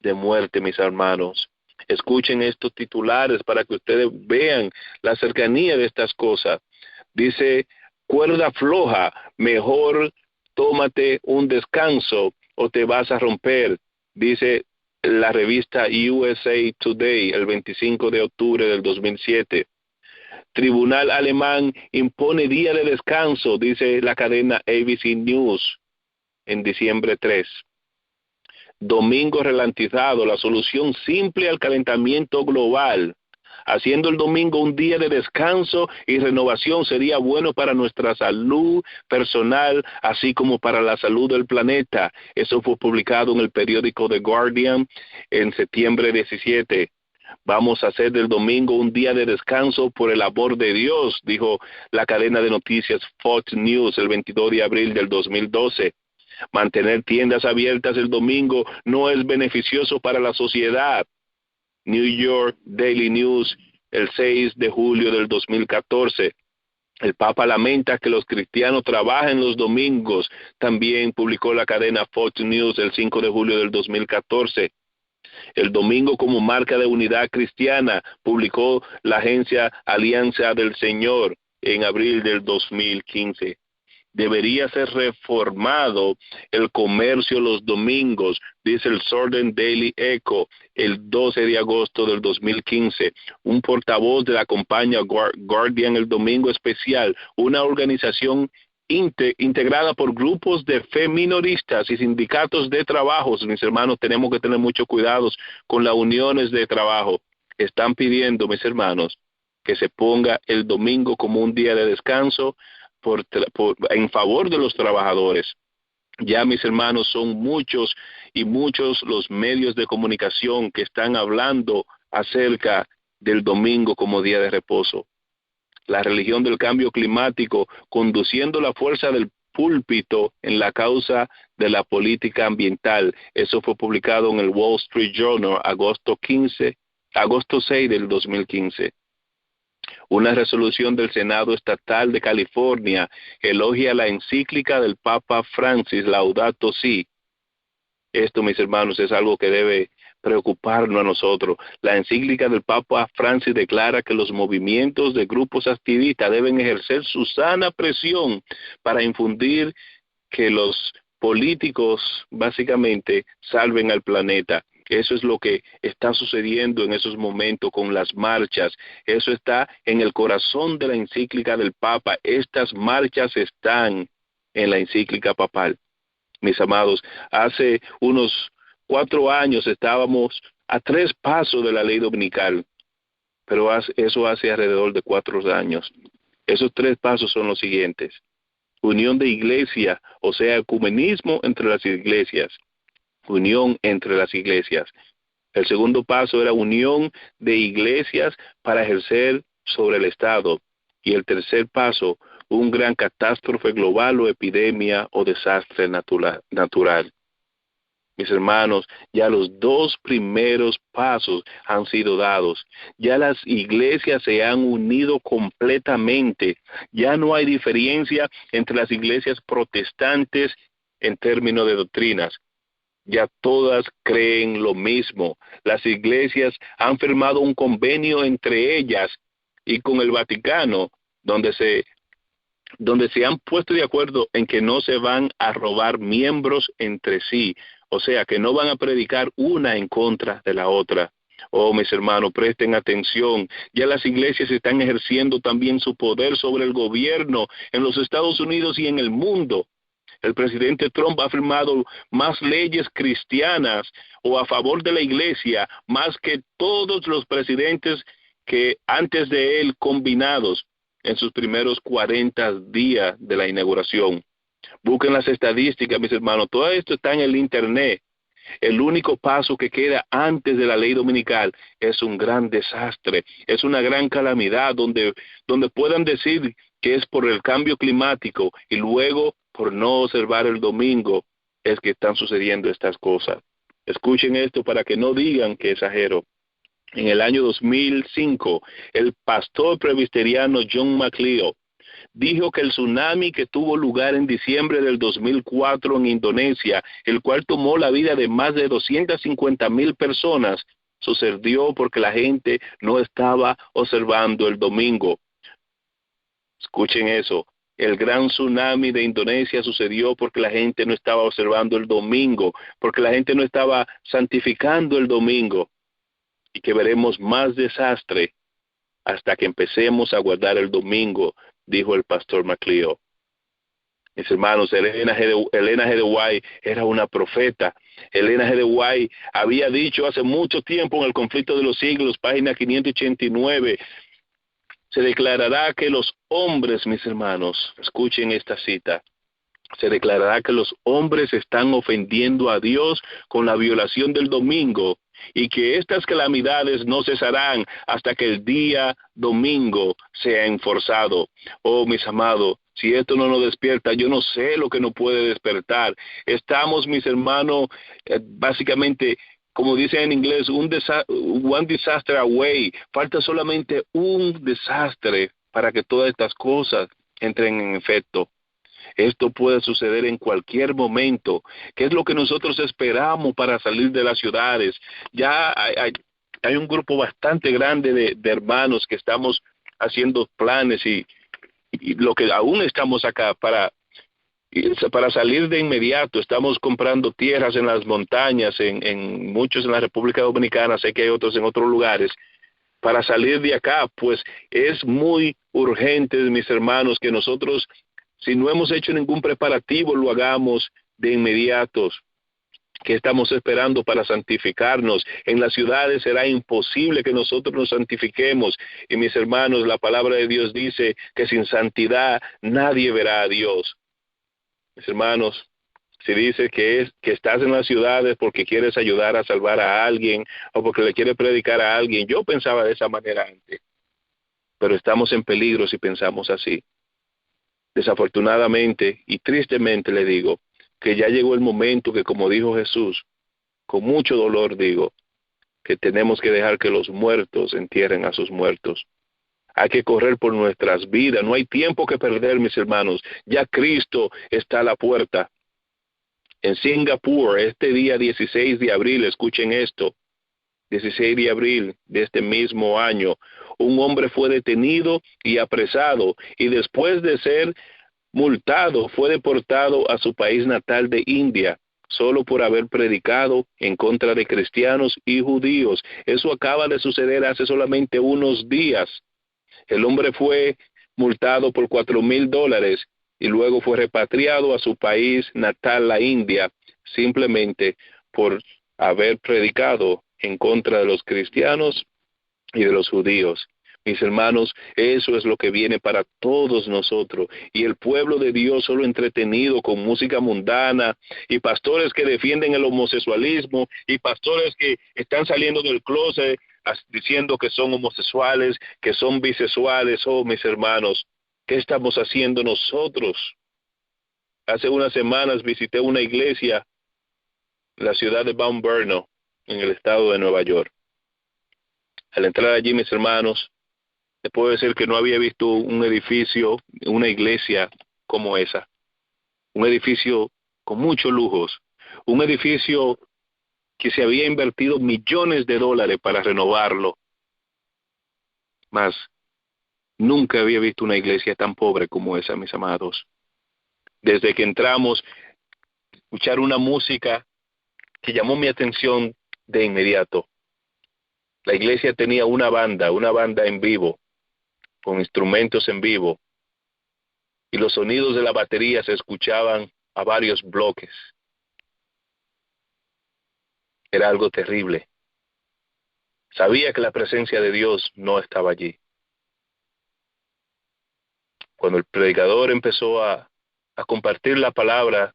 de muerte, mis hermanos. Escuchen estos titulares para que ustedes vean la cercanía de estas cosas. Dice, cuerda floja, mejor tómate un descanso o te vas a romper. Dice la revista USA Today el 25 de octubre del 2007. Tribunal alemán impone día de descanso, dice la cadena ABC News en diciembre 3. Domingo ralentizado, la solución simple al calentamiento global. Haciendo el domingo un día de descanso y renovación sería bueno para nuestra salud personal, así como para la salud del planeta. Eso fue publicado en el periódico The Guardian en septiembre 17. Vamos a hacer del domingo un día de descanso por el amor de Dios, dijo la cadena de noticias Fox News el 22 de abril del 2012. Mantener tiendas abiertas el domingo no es beneficioso para la sociedad. New York Daily News, el 6 de julio del 2014. El Papa lamenta que los cristianos trabajen los domingos. También publicó la cadena Fox News el 5 de julio del 2014. El domingo como marca de unidad cristiana, publicó la agencia Alianza del Señor en abril del 2015. Debería ser reformado el comercio los domingos, dice el Southern Daily Echo el 12 de agosto del 2015. Un portavoz de la compañía Guardian el Domingo Especial, una organización integrada por grupos de fe minoristas y sindicatos de trabajos. Mis hermanos, tenemos que tener mucho cuidado con las uniones de trabajo. Están pidiendo, mis hermanos, que se ponga el domingo como un día de descanso en favor de los trabajadores. Ya, mis hermanos, son muchos y muchos los medios de comunicación que están hablando acerca del domingo como día de reposo. La religión del cambio climático conduciendo la fuerza del púlpito en la causa de la política ambiental. Eso fue publicado en el Wall Street Journal, agosto 6 del 2015. Una resolución del Senado Estatal de California elogia la encíclica del Papa Francis, Laudato Si. Esto, mis hermanos, es algo que debe preocuparnos a nosotros. La encíclica del Papa Francis declara que los movimientos de grupos activistas deben ejercer su sana presión para infundir que los políticos básicamente salven al planeta. Eso es lo que está sucediendo en esos momentos con las marchas. Eso está en el corazón de la encíclica del Papa. Estas marchas están en la encíclica papal. Mis amados, hace unos 4 años estábamos a 3 pasos de la ley dominical, pero eso hace alrededor de 4 años. Esos 3 pasos son los siguientes: unión de iglesia, o sea, ecumenismo entre las iglesias, unión entre las iglesias. El segundo paso era unión de iglesias para ejercer sobre el Estado. Y el tercer paso, un gran catástrofe global o epidemia o desastre natural. Mis hermanos, ya los 2 primeros pasos han sido dados. Ya las iglesias se han unido completamente. Ya no hay diferencia entre las iglesias protestantes en términos de doctrinas. Ya todas creen lo mismo. Las iglesias han firmado un convenio entre ellas y con el Vaticano, donde se han puesto de acuerdo en que no se van a robar miembros entre sí, o sea, que no van a predicar una en contra de la otra. Oh, mis hermanos, presten atención. Ya las iglesias están ejerciendo también su poder sobre el gobierno en los Estados Unidos y en el mundo. El presidente Trump ha firmado más leyes cristianas o a favor de la iglesia, más que todos los presidentes que antes de él combinados en sus primeros 40 días de la inauguración. Busquen las estadísticas, mis hermanos. Todo esto está en el internet. El único paso que queda antes de la ley dominical es un gran desastre, es una gran calamidad donde puedan decir que es por el cambio climático y luego por no observar el domingo es que están sucediendo estas cosas. Escuchen esto para que no digan que exagero. En el año 2005, el pastor presbiteriano John McLeod dijo que el tsunami que tuvo lugar en diciembre del 2004 en Indonesia, el cual tomó la vida de más de 250,000 personas, sucedió porque la gente no estaba observando el domingo. Escuchen eso. El gran tsunami de Indonesia sucedió porque la gente no estaba observando el domingo, porque la gente no estaba santificando el domingo. Y que veremos más desastre hasta que empecemos a guardar el domingo, dijo el pastor McLeod. Mis hermanos, Elena G. de White era una profeta. Elena G. de White había dicho hace mucho tiempo en el conflicto de los siglos, página 589, se declarará que los hombres, mis hermanos, escuchen esta cita, se declarará que los hombres están ofendiendo a Dios con la violación del domingo y que estas calamidades no cesarán hasta que el día domingo sea enforzado. Oh, mis amados, si esto no nos despierta, yo no sé lo que nos puede despertar. Estamos, mis hermanos, básicamente, como dicen en inglés, one disaster away. Falta solamente un desastre para que todas estas cosas entren en efecto. Esto puede suceder en cualquier momento. ¿Qué es lo que nosotros esperamos para salir de las ciudades? Ya hay un grupo bastante grande de hermanos que estamos haciendo planes y lo que aún estamos acá para salir de inmediato. Estamos comprando tierras en las montañas, en muchos en la República Dominicana, sé que hay otros en otros lugares. Para salir de acá, pues es muy urgente, mis hermanos, que nosotros, si no hemos hecho ningún preparativo, lo hagamos de inmediato. ¿Qué estamos esperando para santificarnos? En las ciudades será imposible que nosotros nos santifiquemos. Y mis hermanos, la palabra de Dios dice que sin santidad nadie verá a Dios. Mis hermanos, Si dices que estás en las ciudades porque quieres ayudar a salvar a alguien o porque le quieres predicar a alguien, yo pensaba de esa manera antes, pero estamos en peligro si pensamos así. Desafortunadamente y tristemente le digo que ya llegó el momento que, como dijo Jesús, con mucho dolor digo, que tenemos que dejar que los muertos entierren a sus muertos. Hay que correr por nuestras vidas, no hay tiempo que perder, mis hermanos. Ya Cristo está a la puerta. En Singapur, este día 16 de abril, escuchen esto, 16 de abril de este mismo año, un hombre fue detenido y apresado, y después de ser multado, fue deportado a su país natal de India, solo por haber predicado en contra de cristianos y judíos. Eso acaba de suceder hace solamente unos días. El hombre fue multado por $4,000 y luego fue repatriado a su país natal, la India, simplemente por haber predicado en contra de los cristianos y de los judíos. Mis hermanos, eso es lo que viene para todos nosotros. Y el pueblo de Dios solo entretenido con música mundana y pastores que defienden el homosexualismo y pastores que están saliendo del closet diciendo que son homosexuales, que son bisexuales. Oh, mis hermanos, ¿qué estamos haciendo nosotros? Hace unas semanas visité una iglesia en la ciudad de Mount Vernon, en el estado de Nueva York. Al entrar allí, mis hermanos, te puedo decir que no había visto un edificio, una iglesia como esa. Un edificio con muchos lujos. Un edificio que se había invertido millones de dólares para renovarlo. Mas nunca había visto una iglesia tan pobre como esa, mis amados. Desde que entramos, escuchar una música que llamó mi atención de inmediato. La iglesia tenía una banda en vivo, con instrumentos en vivo, y los sonidos de la batería se escuchaban a varios bloques. Era algo terrible. Sabía que la presencia de Dios no estaba allí. Cuando el predicador empezó a compartir la palabra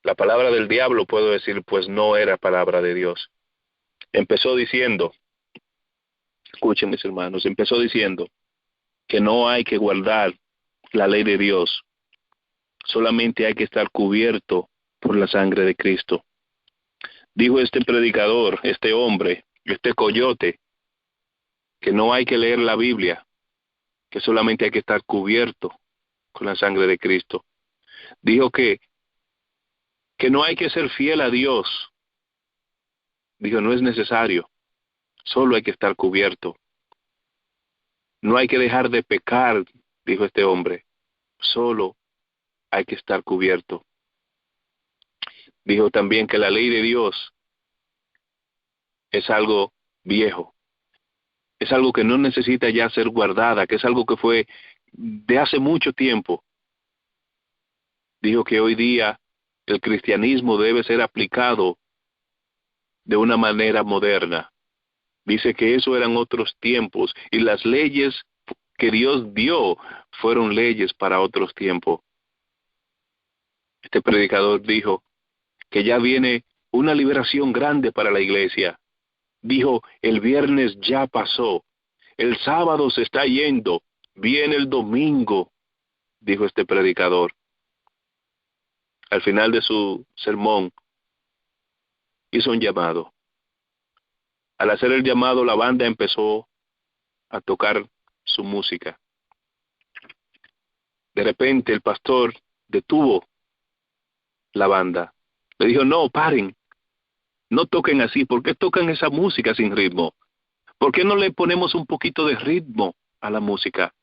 del diablo, puedo decir, pues no era palabra de Dios. Empezó diciendo, escuchen mis hermanos, empezó diciendo que no hay que guardar la ley de Dios, solamente hay que estar cubierto por la sangre de Cristo. Dijo este predicador, este hombre, este coyote, que no hay que leer la Biblia, que solamente hay que estar cubierto con la sangre de Cristo. Dijo que no hay que ser fiel a Dios. Dijo, no es necesario, solo hay que estar cubierto. No hay que dejar de pecar, dijo este hombre, solo hay que estar cubierto. Dijo también que la ley de Dios es algo viejo, es algo que no necesita ya ser guardada, que es algo que fue de hace mucho tiempo. Dijo que hoy día el cristianismo debe ser aplicado de una manera moderna. Dice que eso eran otros tiempos y las leyes que Dios dio fueron leyes para otros tiempos. Este predicador dijo que ya viene una liberación grande para la iglesia. Dijo, el viernes ya pasó, el sábado se está yendo, viene el domingo, dijo este predicador. Al final de su sermón, hizo un llamado. Al hacer el llamado, la banda empezó a tocar su música. De repente, el pastor detuvo la banda. Le dijo, no, paren, no toquen así. ¿Por qué tocan esa música sin ritmo? ¿Por qué no le ponemos un poquito de ritmo a la música?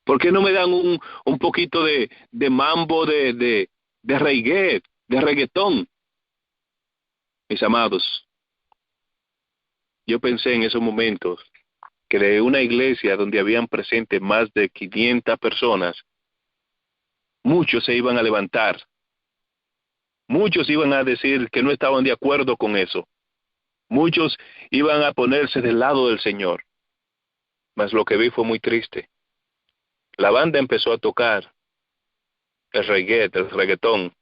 ¿Por qué no me dan un poquito de mambo, de reggae, de reggaetón? Mis amados, yo pensé en esos momentos que de una iglesia donde habían presentes más de 500 personas, muchos se iban a levantar. Muchos iban a decir que no estaban de acuerdo con eso. Muchos iban a ponerse del lado del Señor. Mas lo que vi fue muy triste. La banda empezó a tocar el reggaetón.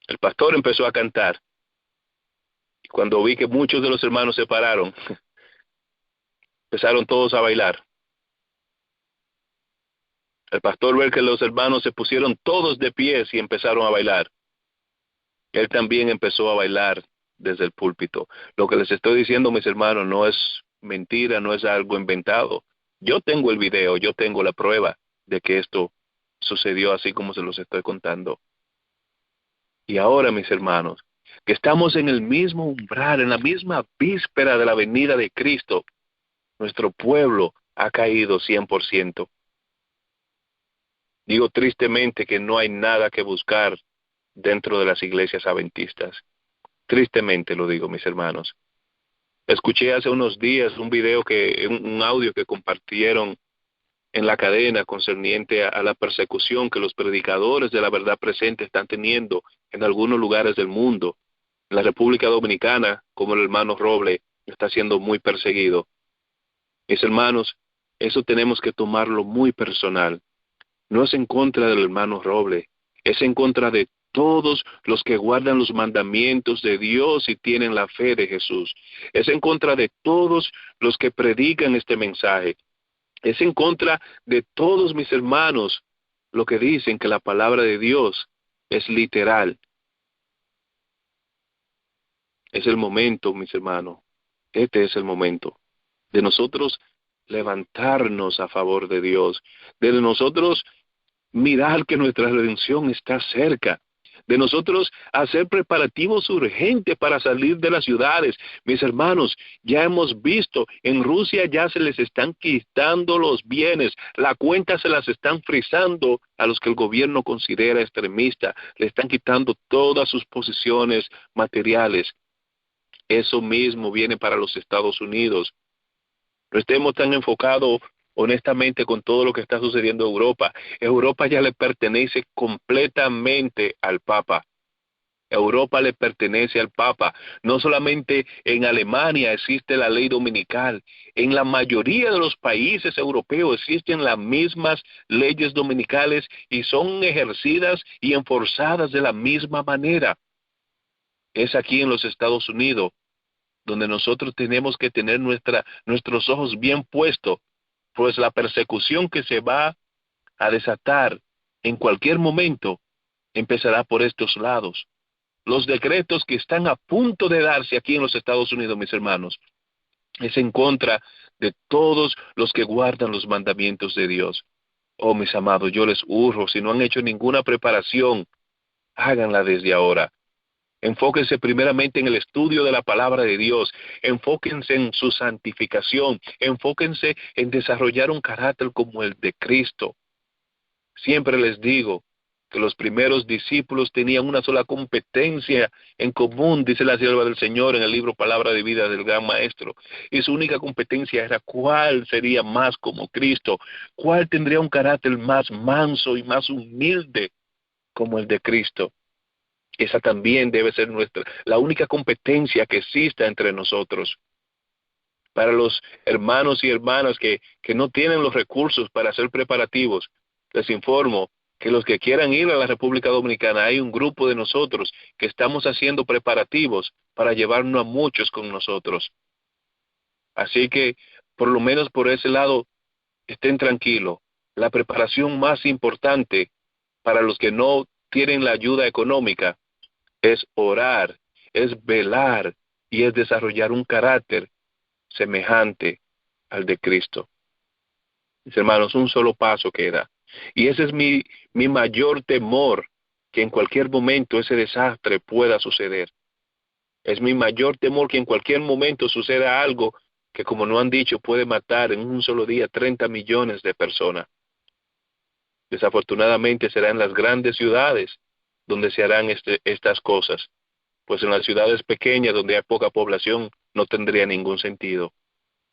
El pastor empezó a cantar. Y cuando vi que muchos de los hermanos se pararon, empezaron todos a bailar. El pastor ve que los hermanos se pusieron todos de pies y empezaron a bailar. Él también empezó a bailar desde el púlpito. Lo que les estoy diciendo, mis hermanos, no es mentira, no es algo inventado. Yo tengo el video, yo tengo la prueba de que esto sucedió así como se los estoy contando. Y ahora, mis hermanos, que estamos en el mismo umbral, en la misma víspera de la venida de Cristo, nuestro pueblo ha caído 100%. Digo tristemente que no hay nada que buscar dentro de las iglesias adventistas. Tristemente lo digo, mis hermanos. Escuché hace unos días un audio que compartieron en la cadena concerniente a la persecución que los predicadores de la verdad presente están teniendo en algunos lugares del mundo. En la República Dominicana, como el hermano Roble, está siendo muy perseguido. Mis hermanos, eso tenemos que tomarlo muy personal. No es en contra del hermano Roble, es en contra de todos los que guardan los mandamientos de Dios y tienen la fe de Jesús. Es en contra de todos los que predican este mensaje. Es en contra de todos mis hermanos lo que dicen que la palabra de Dios es literal. Es el momento, mis hermanos. Este es el momento de nosotros levantarnos a favor de Dios, de nosotros mirar que nuestra redención está cerca, de nosotros hacer preparativos urgentes para salir de las ciudades. Mis hermanos, ya hemos visto, en Rusia ya se les están quitando los bienes, la cuenta se las están frisando a los que el gobierno considera extremistas, le están quitando todas sus posiciones materiales. Eso mismo viene para los Estados Unidos. No estemos tan enfocados honestamente con todo lo que está sucediendo en Europa. Europa ya le pertenece completamente al Papa. Europa le pertenece al Papa. No solamente en Alemania existe la ley dominical. En la mayoría de los países europeos existen las mismas leyes dominicales y son ejercidas y enforzadas de la misma manera. Es aquí en los Estados Unidos donde nosotros tenemos que tener nuestros ojos bien puestos, pues la persecución que se va a desatar en cualquier momento empezará por estos lados. Los decretos que están a punto de darse aquí en los Estados Unidos, mis hermanos, es en contra de todos los que guardan los mandamientos de Dios. Oh, mis amados, yo les urjo, si no han hecho ninguna preparación, háganla desde ahora. Enfóquense primeramente en el estudio de la palabra de Dios, enfóquense en su santificación, enfóquense en desarrollar un carácter como el de Cristo. Siempre les digo que los primeros discípulos tenían una sola competencia en común, dice la sierva del Señor en el libro Palabra de Vida del Gran Maestro, y su única competencia era cuál sería más como Cristo, cuál tendría un carácter más manso y más humilde como el de Cristo. Esa también debe ser la única competencia que exista entre nosotros. Para los hermanos y hermanas que no tienen los recursos para hacer preparativos, les informo que los que quieran ir a la República Dominicana, hay un grupo de nosotros que estamos haciendo preparativos para llevarnos a muchos con nosotros. Así que, por lo menos por ese lado, estén tranquilos. La preparación más importante para los que no tienen la ayuda económica es orar, es velar y es desarrollar un carácter semejante al de Cristo. Mis hermanos, un solo paso queda. Y ese es mi mayor temor, que en cualquier momento ese desastre pueda suceder. Es mi mayor temor que en cualquier momento suceda algo que, como no han dicho, puede matar en un solo día 30 millones de personas. Desafortunadamente será en las grandes ciudades donde se harán estas cosas, pues en las ciudades pequeñas donde hay poca población no tendría ningún sentido.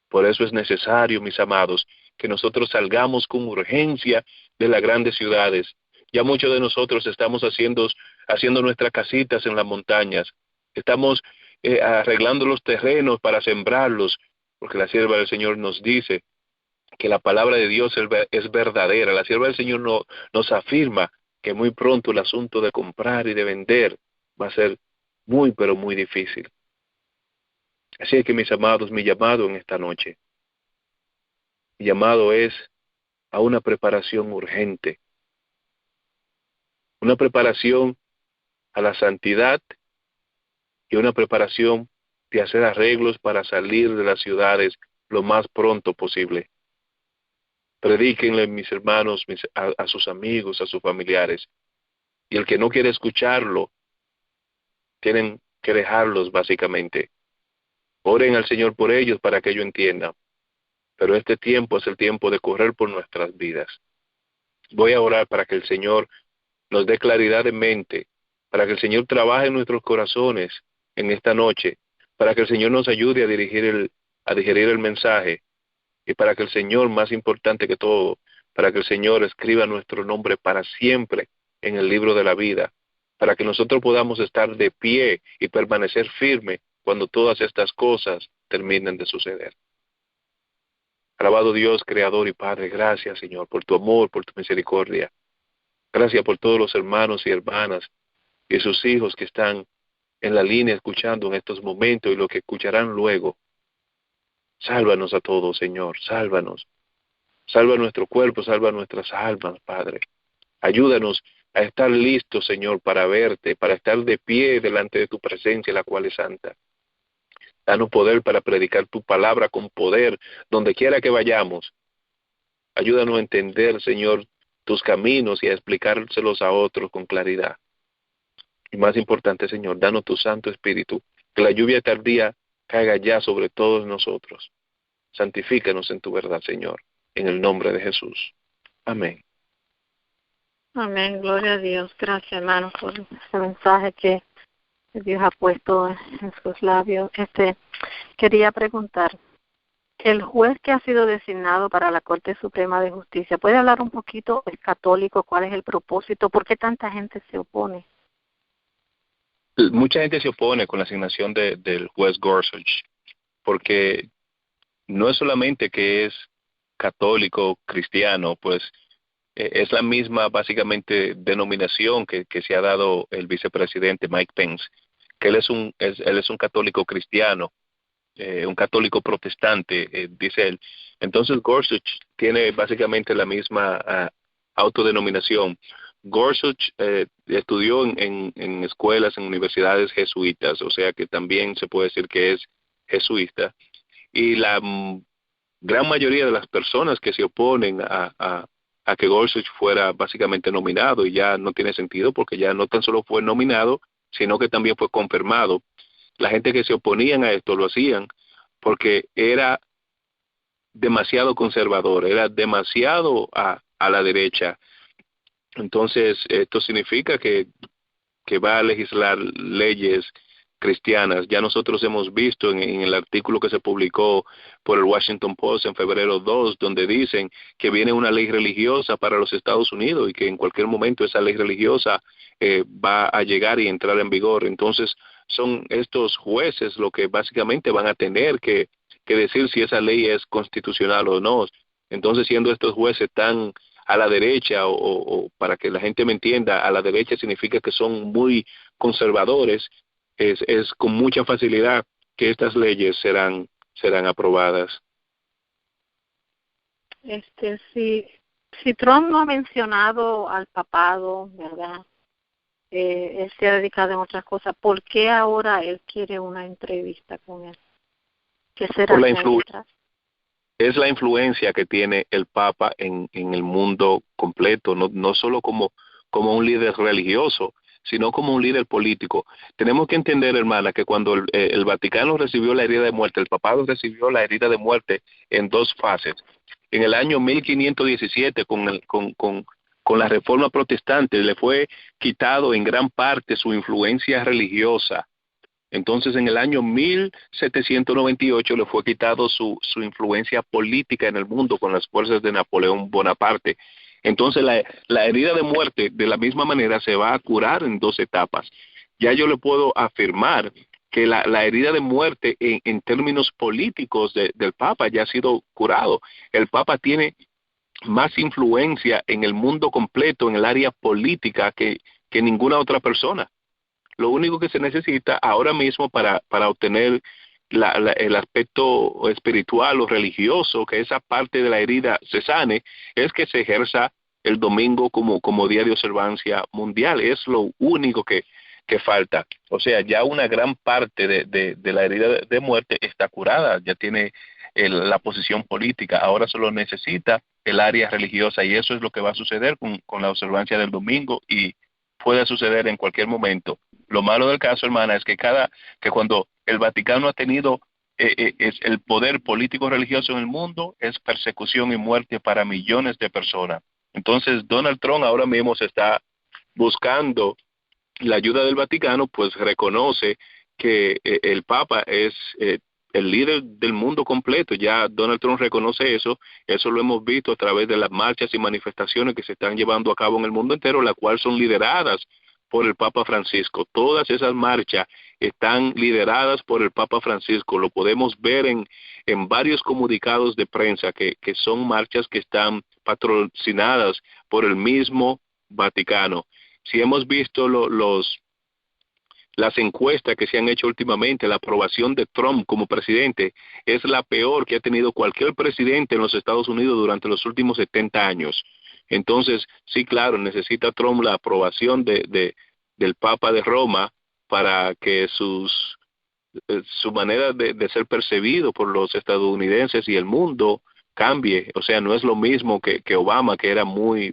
Por eso es necesario, mis amados, que nosotros salgamos con urgencia de las grandes ciudades. Ya muchos de nosotros estamos haciendo nuestras casitas en las montañas, estamos arreglando los terrenos para sembrarlos, porque la sierva del Señor nos dice que la palabra de Dios es verdadera. La sierva del Señor nos afirma que muy pronto el asunto de comprar y de vender va a ser muy, pero muy difícil. Así es que, mis amados, mi llamado en esta noche, mi llamado es a una preparación urgente, una preparación a la santidad y una preparación de hacer arreglos para salir de las ciudades lo más pronto posible. Predíquenle, mis hermanos, a sus amigos, a sus familiares. Y el que no quiere escucharlo, tienen que dejarlos básicamente. Oren al Señor por ellos para que ellos entiendan. Pero este tiempo es el tiempo de correr por nuestras vidas. Voy a orar para que el Señor nos dé claridad de mente, para que el Señor trabaje en nuestros corazones en esta noche, para que el Señor nos ayude a digerir el mensaje, y para que el Señor, más importante que todo, para que el Señor escriba nuestro nombre para siempre en el libro de la vida, para que nosotros podamos estar de pie y permanecer firme cuando todas estas cosas terminen de suceder. Alabado Dios, Creador y Padre, gracias, Señor, por tu amor, por tu misericordia. Gracias por todos los hermanos y hermanas y sus hijos que están en la línea escuchando en estos momentos y lo que escucharán luego. Sálvanos a todos, Señor, sálvanos. Salva nuestro cuerpo, salva nuestras almas, Padre. Ayúdanos a estar listos, Señor, para verte, para estar de pie delante de tu presencia, la cual es santa. Danos poder para predicar tu palabra con poder, donde quiera que vayamos. Ayúdanos a entender, Señor, tus caminos y a explicárselos a otros con claridad. Y más importante, Señor, danos tu Santo Espíritu, que la lluvia tardía caiga ya sobre todos nosotros. Santifícanos en tu verdad, Señor, en el nombre de Jesús. Amén. Amén, gloria a Dios. Gracias, hermano, por ese mensaje que Dios ha puesto en sus labios. Quería preguntar, el juez que ha sido designado para la Corte Suprema de Justicia, ¿puede hablar un poquito, es católico, cuál es el propósito? ¿Por qué tanta gente se opone? Mucha gente se opone con la asignación del juez Gorsuch, porque no es solamente que es católico, cristiano, pues es la misma básicamente denominación que se ha dado el vicepresidente Mike Pence, que él es un católico cristiano, un católico protestante, dice él. Entonces Gorsuch tiene básicamente la misma autodenominación. Gorsuch estudió en escuelas, en universidades jesuitas, o sea que también se puede decir que es jesuita, y la gran mayoría de las personas que se oponen a que Gorsuch fuera básicamente nominado, y ya no tiene sentido porque ya no tan solo fue nominado, sino que también fue confirmado. La gente que se oponían a esto lo hacían porque era demasiado conservador, era demasiado a la derecha. Entonces, esto significa que va a legislar leyes cristianas. Ya nosotros hemos visto en el artículo que se publicó por el Washington Post en febrero 2, donde dicen que viene una ley religiosa para los Estados Unidos y que en cualquier momento esa ley religiosa va a llegar y entrar en vigor. Entonces, son estos jueces lo que básicamente van a tener que decir si esa ley es constitucional o no. Entonces, siendo estos jueces tan a la derecha, o para que la gente me entienda, a la derecha significa que son muy conservadores, es con mucha facilidad que estas leyes serán aprobadas. Si Trump no ha mencionado al papado, ¿verdad? Él se ha dedicado en otras cosas. ¿Por qué ahora él quiere una entrevista con él? ¿Qué será? Es la influencia que tiene el Papa en el mundo completo, no solo como un líder religioso, sino como un líder político. Tenemos que entender, hermana, que cuando el Vaticano recibió la herida de muerte, el papado recibió la herida de muerte en dos fases. En el año 1517, con la Reforma Protestante, le fue quitado en gran parte su influencia religiosa. Entonces, en el año 1798 le fue quitado su influencia política en el mundo con las fuerzas de Napoleón Bonaparte. Entonces, la herida de muerte, de la misma manera, se va a curar en dos etapas. Ya yo le puedo afirmar que la herida de muerte en términos políticos del Papa ya ha sido curado. El Papa tiene más influencia en el mundo completo, en el área política, que ninguna otra persona. lo único que se necesita ahora mismo para obtener el aspecto espiritual o religioso, que esa parte de la herida se sane, es que se ejerza el domingo como día de observancia mundial. Es lo único que falta. O sea, ya una gran parte de la herida de muerte está curada, ya tiene la posición política, ahora solo necesita el área religiosa, y eso es lo que va a suceder con la observancia del domingo, y puede suceder en cualquier momento. Lo malo del caso, hermana, es que cuando el Vaticano ha tenido es el poder político religioso en el mundo, es persecución y muerte para millones de personas. Entonces, Donald Trump ahora mismo se está buscando la ayuda del Vaticano, pues reconoce que el Papa es el líder del mundo completo. Ya Donald Trump reconoce eso lo hemos visto a través de las marchas y manifestaciones que se están llevando a cabo en el mundo entero, las cuales son lideradas por el Papa Francisco. Todas esas marchas están lideradas por el Papa Francisco. Lo podemos ver en varios comunicados de prensa que son marchas que están patrocinadas por el mismo Vaticano. Si hemos visto las encuestas que se han hecho últimamente, la aprobación de Trump como presidente es la peor que ha tenido cualquier presidente en los Estados Unidos durante los últimos 70 años. Entonces, sí, claro, necesita Trump la aprobación del Papa de Roma para que su manera de ser percibido por los estadounidenses y el mundo cambie. O sea, no es lo mismo que Obama, que era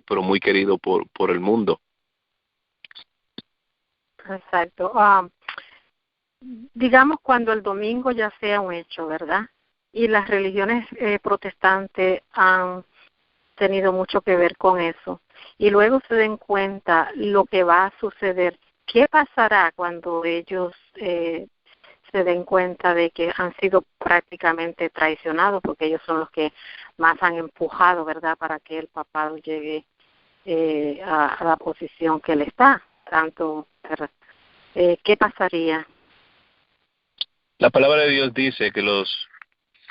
pero muy querido por el mundo. Exacto. Digamos cuando el domingo ya sea un hecho, ¿verdad? Y las religiones protestantes han tenido mucho que ver con eso. Y luego se den cuenta lo que va a suceder. ¿Qué pasará cuando ellos se den cuenta de que han sido prácticamente traicionados? Porque ellos son los que más han empujado, ¿verdad?, para que el papado llegue a la posición que él está. Tanto, ¿qué pasaría? La palabra de Dios dice que los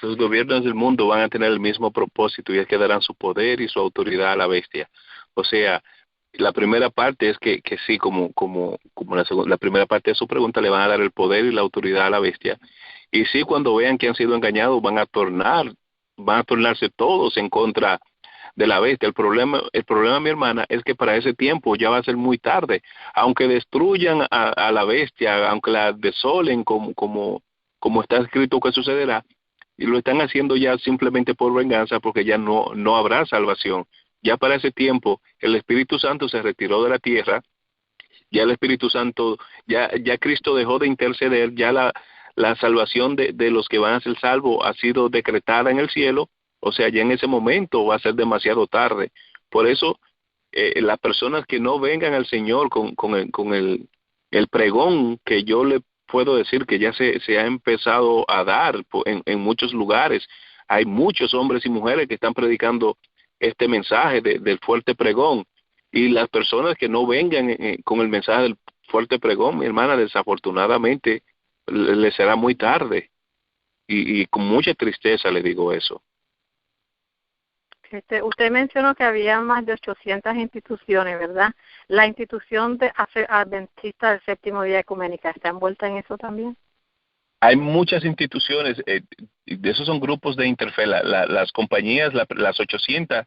gobiernos del mundo van a tener el mismo propósito, y es que darán su poder y su autoridad a la bestia. O sea, la primera parte es que sí, como la primera parte de su pregunta, le van a dar el poder y la autoridad a la bestia. Y sí, cuando vean que han sido engañados, van a tornarse todos en contra de la bestia. El problema, mi hermana, es que para ese tiempo ya va a ser muy tarde. Aunque destruyan a la bestia, aunque la desolen como está escrito que sucederá, y lo están haciendo ya simplemente por venganza, porque ya no habrá salvación. Ya para ese tiempo el Espíritu Santo se retiró de la tierra, ya el Espíritu Santo, ya Cristo dejó de interceder, ya la salvación de los que van a ser salvos ha sido decretada en el cielo. O sea, ya en ese momento va a ser demasiado tarde. Por eso, las personas que no vengan al Señor con el pregón que yo le puedo decir que ya se ha empezado a dar en muchos lugares. Hay muchos hombres y mujeres que están predicando este mensaje del fuerte pregón, y las personas que no vengan con el mensaje del fuerte pregón, mi hermana, desafortunadamente le será muy tarde, y con mucha tristeza le digo eso. Usted mencionó que había más de 800 instituciones, ¿verdad? ¿La institución de Adventista del Séptimo Día Ecuménica está envuelta en eso también? Hay muchas instituciones, de esos son grupos de interfe. Las compañías, las 800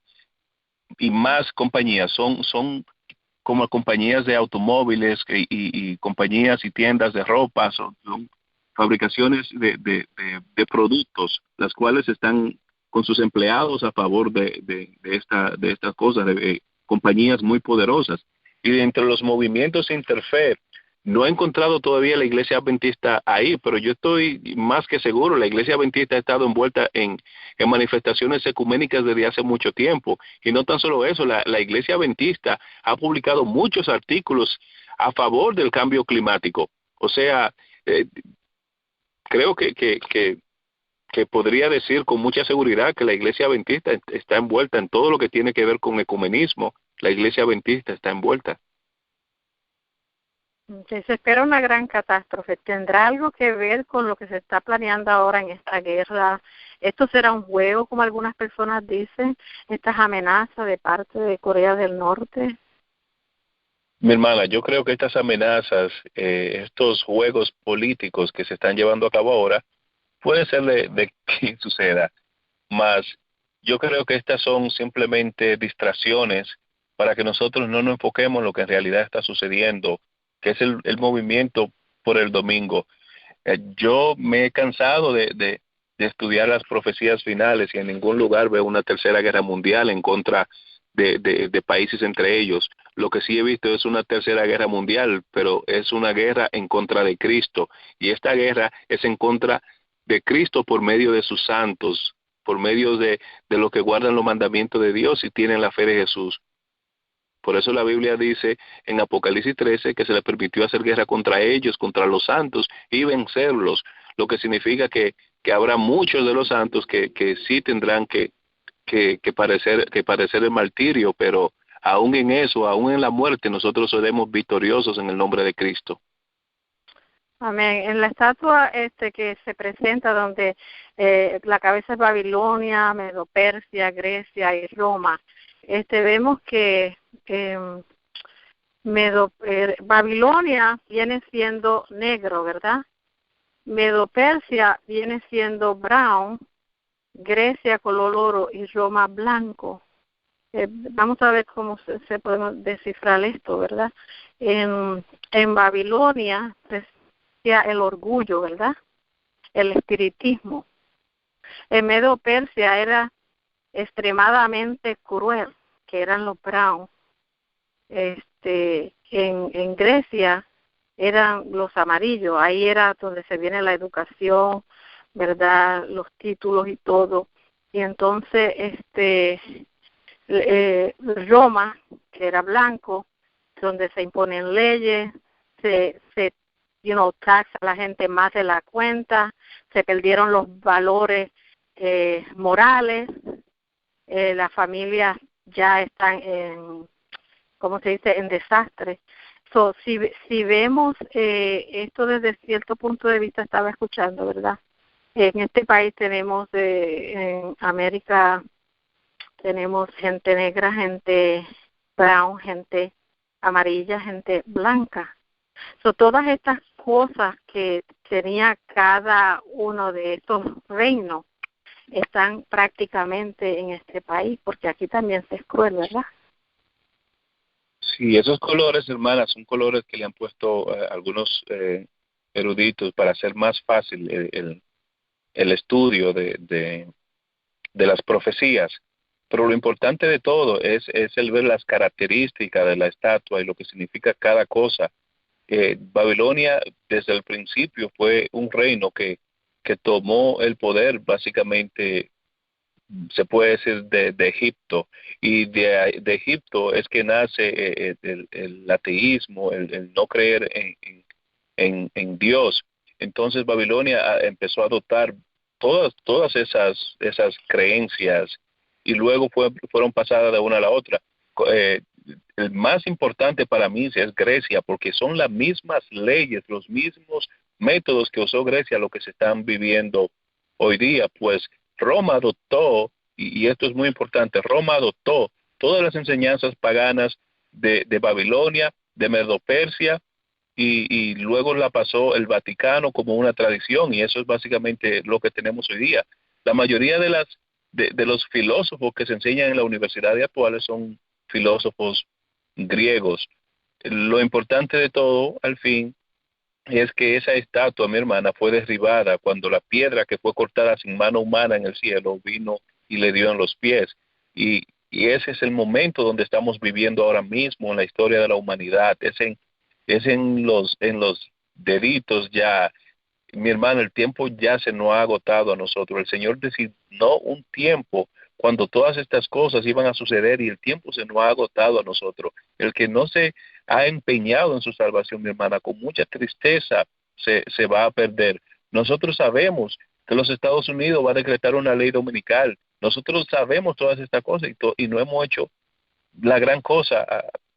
y más compañías son como compañías de automóviles y compañías y tiendas de ropa, son fabricaciones de productos, las cuales están con sus empleados a favor de estas cosas, de compañías muy poderosas. Y entre los movimientos interfe, no he encontrado todavía la Iglesia Adventista ahí, pero yo estoy más que seguro, la Iglesia Adventista ha estado envuelta en manifestaciones ecuménicas desde hace mucho tiempo. Y no tan solo eso, la Iglesia Adventista ha publicado muchos artículos a favor del cambio climático. O sea, creo que podría decir con mucha seguridad que la Iglesia Adventista está envuelta en todo lo que tiene que ver con ecumenismo. La Iglesia Adventista está envuelta. Se espera una gran catástrofe. ¿Tendrá algo que ver con lo que se está planeando ahora en esta guerra? ¿Esto será un juego, como algunas personas dicen? ¿Estas amenazas de parte de Corea del Norte? Mi hermana, yo creo que estas amenazas, estos juegos políticos que se están llevando a cabo ahora, puede ser de que suceda, más yo creo que estas son simplemente distracciones para que nosotros no nos enfoquemos en lo que en realidad está sucediendo, que es el movimiento por el domingo. Yo me he cansado de estudiar las profecías finales y en ningún lugar veo una tercera guerra mundial en contra de países entre ellos. Lo que sí he visto es una tercera guerra mundial, pero es una guerra en contra de Cristo. Y esta guerra es en contra de Cristo por medio de sus santos, por medio de los que guardan los mandamientos de Dios y tienen la fe de Jesús. Por eso la Biblia dice en Apocalipsis 13 que se le permitió hacer guerra contra ellos, contra los santos y vencerlos, lo que significa que habrá muchos de los santos que sí tendrán que padecer el martirio, pero aún en eso, aún en la muerte, nosotros seremos victoriosos en el nombre de Cristo. Amén. En la estatua que se presenta donde la cabeza es Babilonia, Medo-Persia, Grecia y Roma, vemos que Babilonia viene siendo negro, ¿verdad? Medo-Persia viene siendo brown, Grecia color oro y Roma blanco. Vamos a ver cómo se podemos descifrar esto, ¿verdad? En Babilonia el orgullo, ¿verdad? El espiritismo. En Medo-Persia era extremadamente cruel, que eran los brown. En Grecia eran los amarillos, ahí era donde se viene la educación, ¿verdad? Los títulos y todo. Y entonces Roma, que era blanco, donde se imponen leyes, se taxa a la gente más de la cuenta, se perdieron los valores morales, las familias ya están en, ¿cómo se dice?, en desastre. So, si vemos esto desde cierto punto de vista, estaba escuchando, ¿verdad? En este país tenemos, en América, tenemos gente negra, gente brown, gente amarilla, gente blanca. So, todas estas cosas que tenía cada uno de estos reinos están prácticamente en este país, porque aquí también se es cruel, ¿verdad? Sí, esos colores, hermanas, son colores que le han puesto algunos eruditos para hacer más fácil el estudio de las profecías. Pero lo importante de todo es el ver las características de la estatua y lo que significa cada cosa. Babilonia desde el principio fue un reino que tomó el poder básicamente, se puede decir, de Egipto, y de Egipto es que nace el ateísmo, el no creer en Dios. Entonces Babilonia empezó a adoptar todas esas creencias y luego fueron pasadas de una a la otra. El más importante para mí es Grecia, porque son las mismas leyes, los mismos métodos que usó Grecia lo que se están viviendo hoy día. Pues Roma adoptó, y esto es muy importante, Roma adoptó todas las enseñanzas paganas de Babilonia, de Medo-Persia, y luego la pasó el Vaticano como una tradición, y eso es básicamente lo que tenemos hoy día. La mayoría de los filósofos que se enseñan en las universidades actuales son filósofos griegos. Lo importante de todo, al fin, es que esa estatua, mi hermana, fue derribada cuando la piedra que fue cortada sin mano humana en el cielo vino y le dio en los pies. Y ese es el momento donde estamos viviendo ahora mismo en la historia de la humanidad. Es en los deditos ya. Mi hermano, el tiempo ya se nos ha agotado a nosotros. El Señor designó un tiempo cuando todas estas cosas iban a suceder y el tiempo se nos ha agotado a nosotros. El que no se ha empeñado en su salvación, mi hermana, con mucha tristeza se va a perder. Nosotros sabemos que los Estados Unidos va a decretar una ley dominical. Nosotros sabemos todas estas cosas y no hemos hecho la gran cosa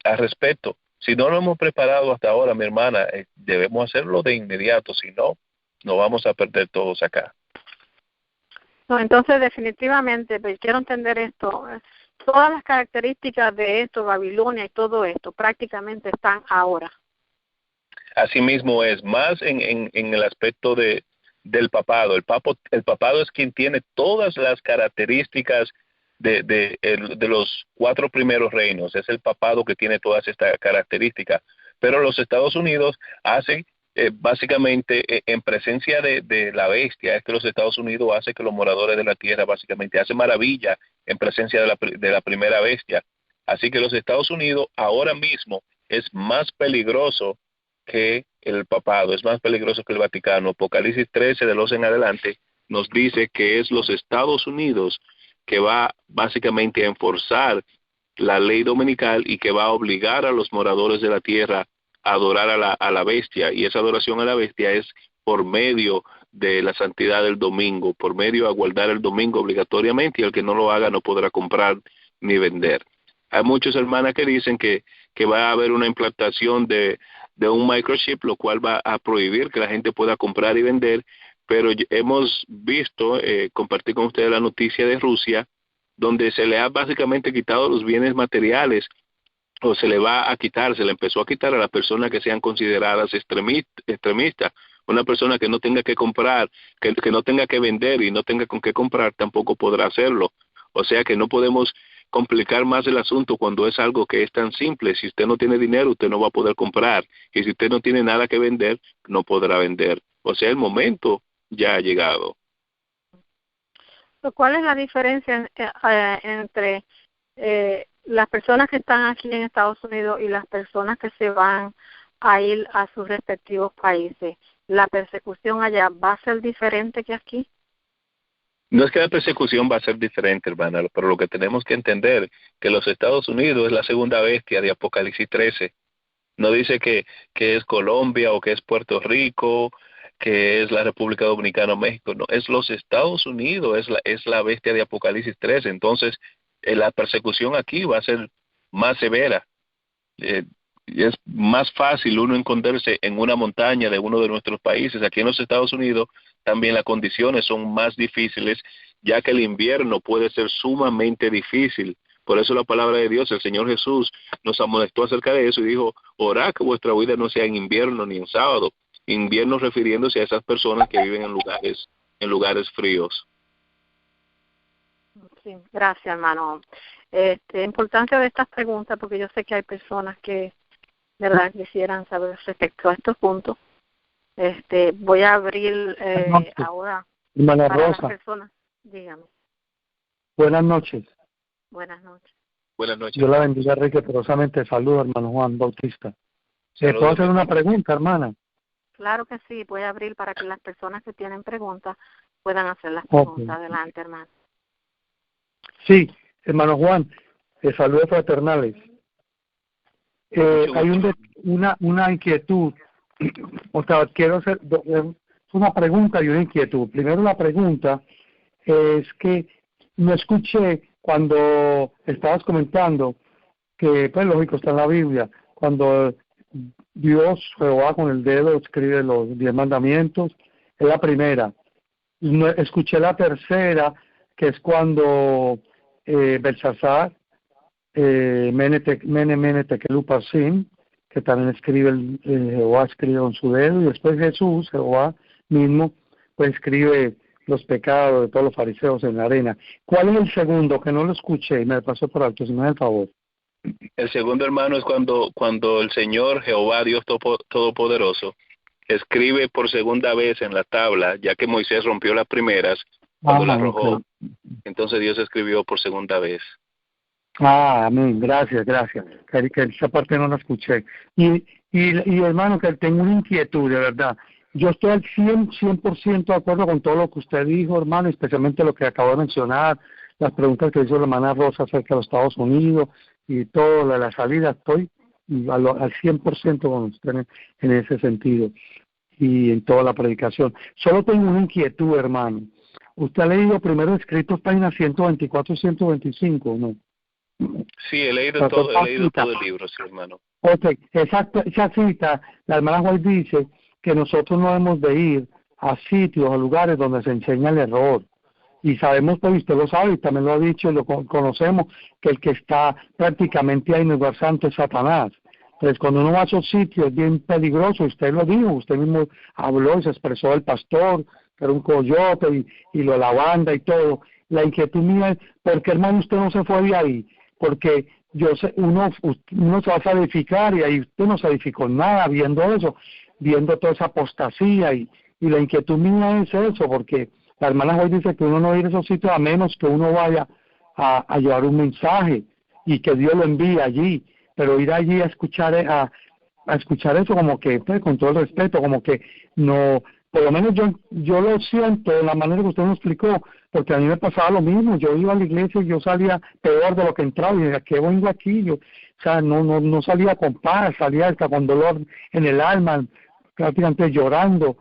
al respecto. Si no lo hemos preparado hasta ahora, mi hermana, debemos hacerlo de inmediato, si no, nos vamos a perder todos acá. No, entonces definitivamente, pues, quiero entender esto, todas las características de esto, Babilonia y todo esto, prácticamente están ahora. Asimismo es, más en el aspecto del papado. El papado es quien tiene todas las características de los 4 primeros reinos. Es el papado que tiene todas estas características. Pero los Estados Unidos hacen, básicamente, en presencia de la bestia, es que los Estados Unidos hace que los moradores de la tierra, básicamente, hacen maravilla en presencia de la primera bestia. Así que los Estados Unidos ahora mismo es más peligroso que el papado, es más peligroso que el Vaticano. Apocalipsis 13, del 11 en adelante, nos dice que es los Estados Unidos que va básicamente a enforzar la ley dominical y que va a obligar a los moradores de la tierra a adorar a la bestia, y esa adoración a la bestia es por medio de la santidad del domingo, por medio de guardar el domingo obligatoriamente, y el que no lo haga no podrá comprar ni vender. Hay muchos hermanas que dicen que va a haber una implantación de un microchip, lo cual va a prohibir que la gente pueda comprar y vender, pero hemos visto, compartir con ustedes la noticia de Rusia, donde se le ha básicamente quitado los bienes materiales, o se le empezó a quitar a las personas que sean consideradas extremistas. Una persona que no tenga que comprar, que no tenga que vender y no tenga con qué comprar, tampoco podrá hacerlo. O sea que no podemos complicar más el asunto cuando es algo que es tan simple. Si usted no tiene dinero, usted no va a poder comprar, y si usted no tiene nada que vender, no podrá vender. O sea, el momento ya ha llegado. ¿Cuál es la diferencia entre las personas que están aquí en Estados Unidos y las personas que se van a ir a sus respectivos países? ¿La persecución allá va a ser diferente que aquí? No es que la persecución va a ser diferente, hermana, pero lo que tenemos que entender que los Estados Unidos es la segunda bestia de Apocalipsis 13. No dice que es Colombia o que es Puerto Rico, que es la República Dominicana o México. No, es los Estados Unidos, es la bestia de Apocalipsis 13. Entonces, la persecución aquí va a ser más severa. Y es más fácil uno esconderse en una montaña de uno de nuestros países. Aquí en los Estados Unidos también las condiciones son más difíciles, ya que el invierno puede ser sumamente difícil. Por eso la palabra de Dios, el Señor Jesús, nos amonestó acerca de eso y dijo: orad que vuestra vida no sea en invierno ni en sábado. Invierno refiriéndose a esas personas que viven en lugares fríos. Sí, gracias, hermano. Importancia de estas preguntas, porque yo sé que hay personas que, ¿verdad?, quisieran saber respecto a estos puntos. Voy a abrir ahora Hermana para Rosa. las personas. Dígame. Buenas noches. Buenas noches. Buenas noches. Yo la bendiga riquezosamente. Saludo, hermano Juan Bautista. ¿Puedo hacer una pregunta, hermana? Claro que sí. Voy a abrir para que las personas que tienen preguntas puedan hacer las preguntas. Okay. Adelante, hermano. Sí, hermano Juan, saludos fraternales. Hay una inquietud. O sea, quiero hacer una pregunta y una inquietud. Primero, la pregunta es que no escuché cuando estabas comentando que, pues lógico, está en la Biblia, cuando Dios, Jehová, con el dedo escribe los 10 mandamientos, es la primera. No, escuché la tercera, que es cuando Belsasar, Mene Tekel Uparsin, que también escribe, Jehová escribe con su dedo, y después Jesús, Jehová mismo, pues escribe los pecados de todos los fariseos en la arena. ¿Cuál es el segundo? Que no lo escuché y me pasó por alto, si me da el favor. El segundo, hermano, es cuando el Señor, Jehová, Dios Todopoderoso, escribe por segunda vez en la tabla, ya que Moisés rompió las primeras, cuando la arrojó, okay. Entonces Dios escribió por segunda vez. Amén, gracias. Que esa parte no la escuché. Y hermano, que tengo una inquietud, de verdad. Yo estoy al 100% de acuerdo con todo lo que usted dijo, hermano, especialmente lo que acabo de mencionar, las preguntas que hizo la hermana Rosa acerca de los Estados Unidos y todo, la salida. Estoy al 100% con usted en ese sentido y en toda la predicación. Solo tengo una inquietud, hermano. ¿Usted ha leído primero escritos páginas 124 y 125, no? Sí, he leído todo el libro, sí, hermano. Ok, exacto, esa cita, la hermana White dice que nosotros no debemos de ir a sitios o lugares donde se enseña el error. Y sabemos, pues usted lo sabe, y también lo ha dicho, y lo conocemos, que el que está prácticamente ahí en el lugar santo es Satanás. Entonces, cuando uno va a esos sitios es bien peligroso, usted lo dijo, usted mismo habló y se expresó el pastor, que era un coyote, y lo de la banda y todo. La inquietud mía es, ¿por qué, hermano, usted no se fue de ahí? Porque yo sé, uno se va a edificar, y ahí usted no se edificó nada viendo eso, viendo toda esa apostasía, y la inquietud mía es eso, porque la hermana hoy dice que uno no va a ir a esos sitios a menos que uno vaya a llevar un mensaje y que Dios lo envíe allí, pero ir allí a escuchar eso como que, pues, con todo el respeto, como que no, por lo menos yo lo siento de la manera que usted me explicó, porque a mí me pasaba lo mismo, yo iba a la iglesia y yo salía peor de lo que entraba, y decía, ¿qué vengo aquí? Yo, o sea, no salía con paz, salía hasta con dolor en el alma, prácticamente llorando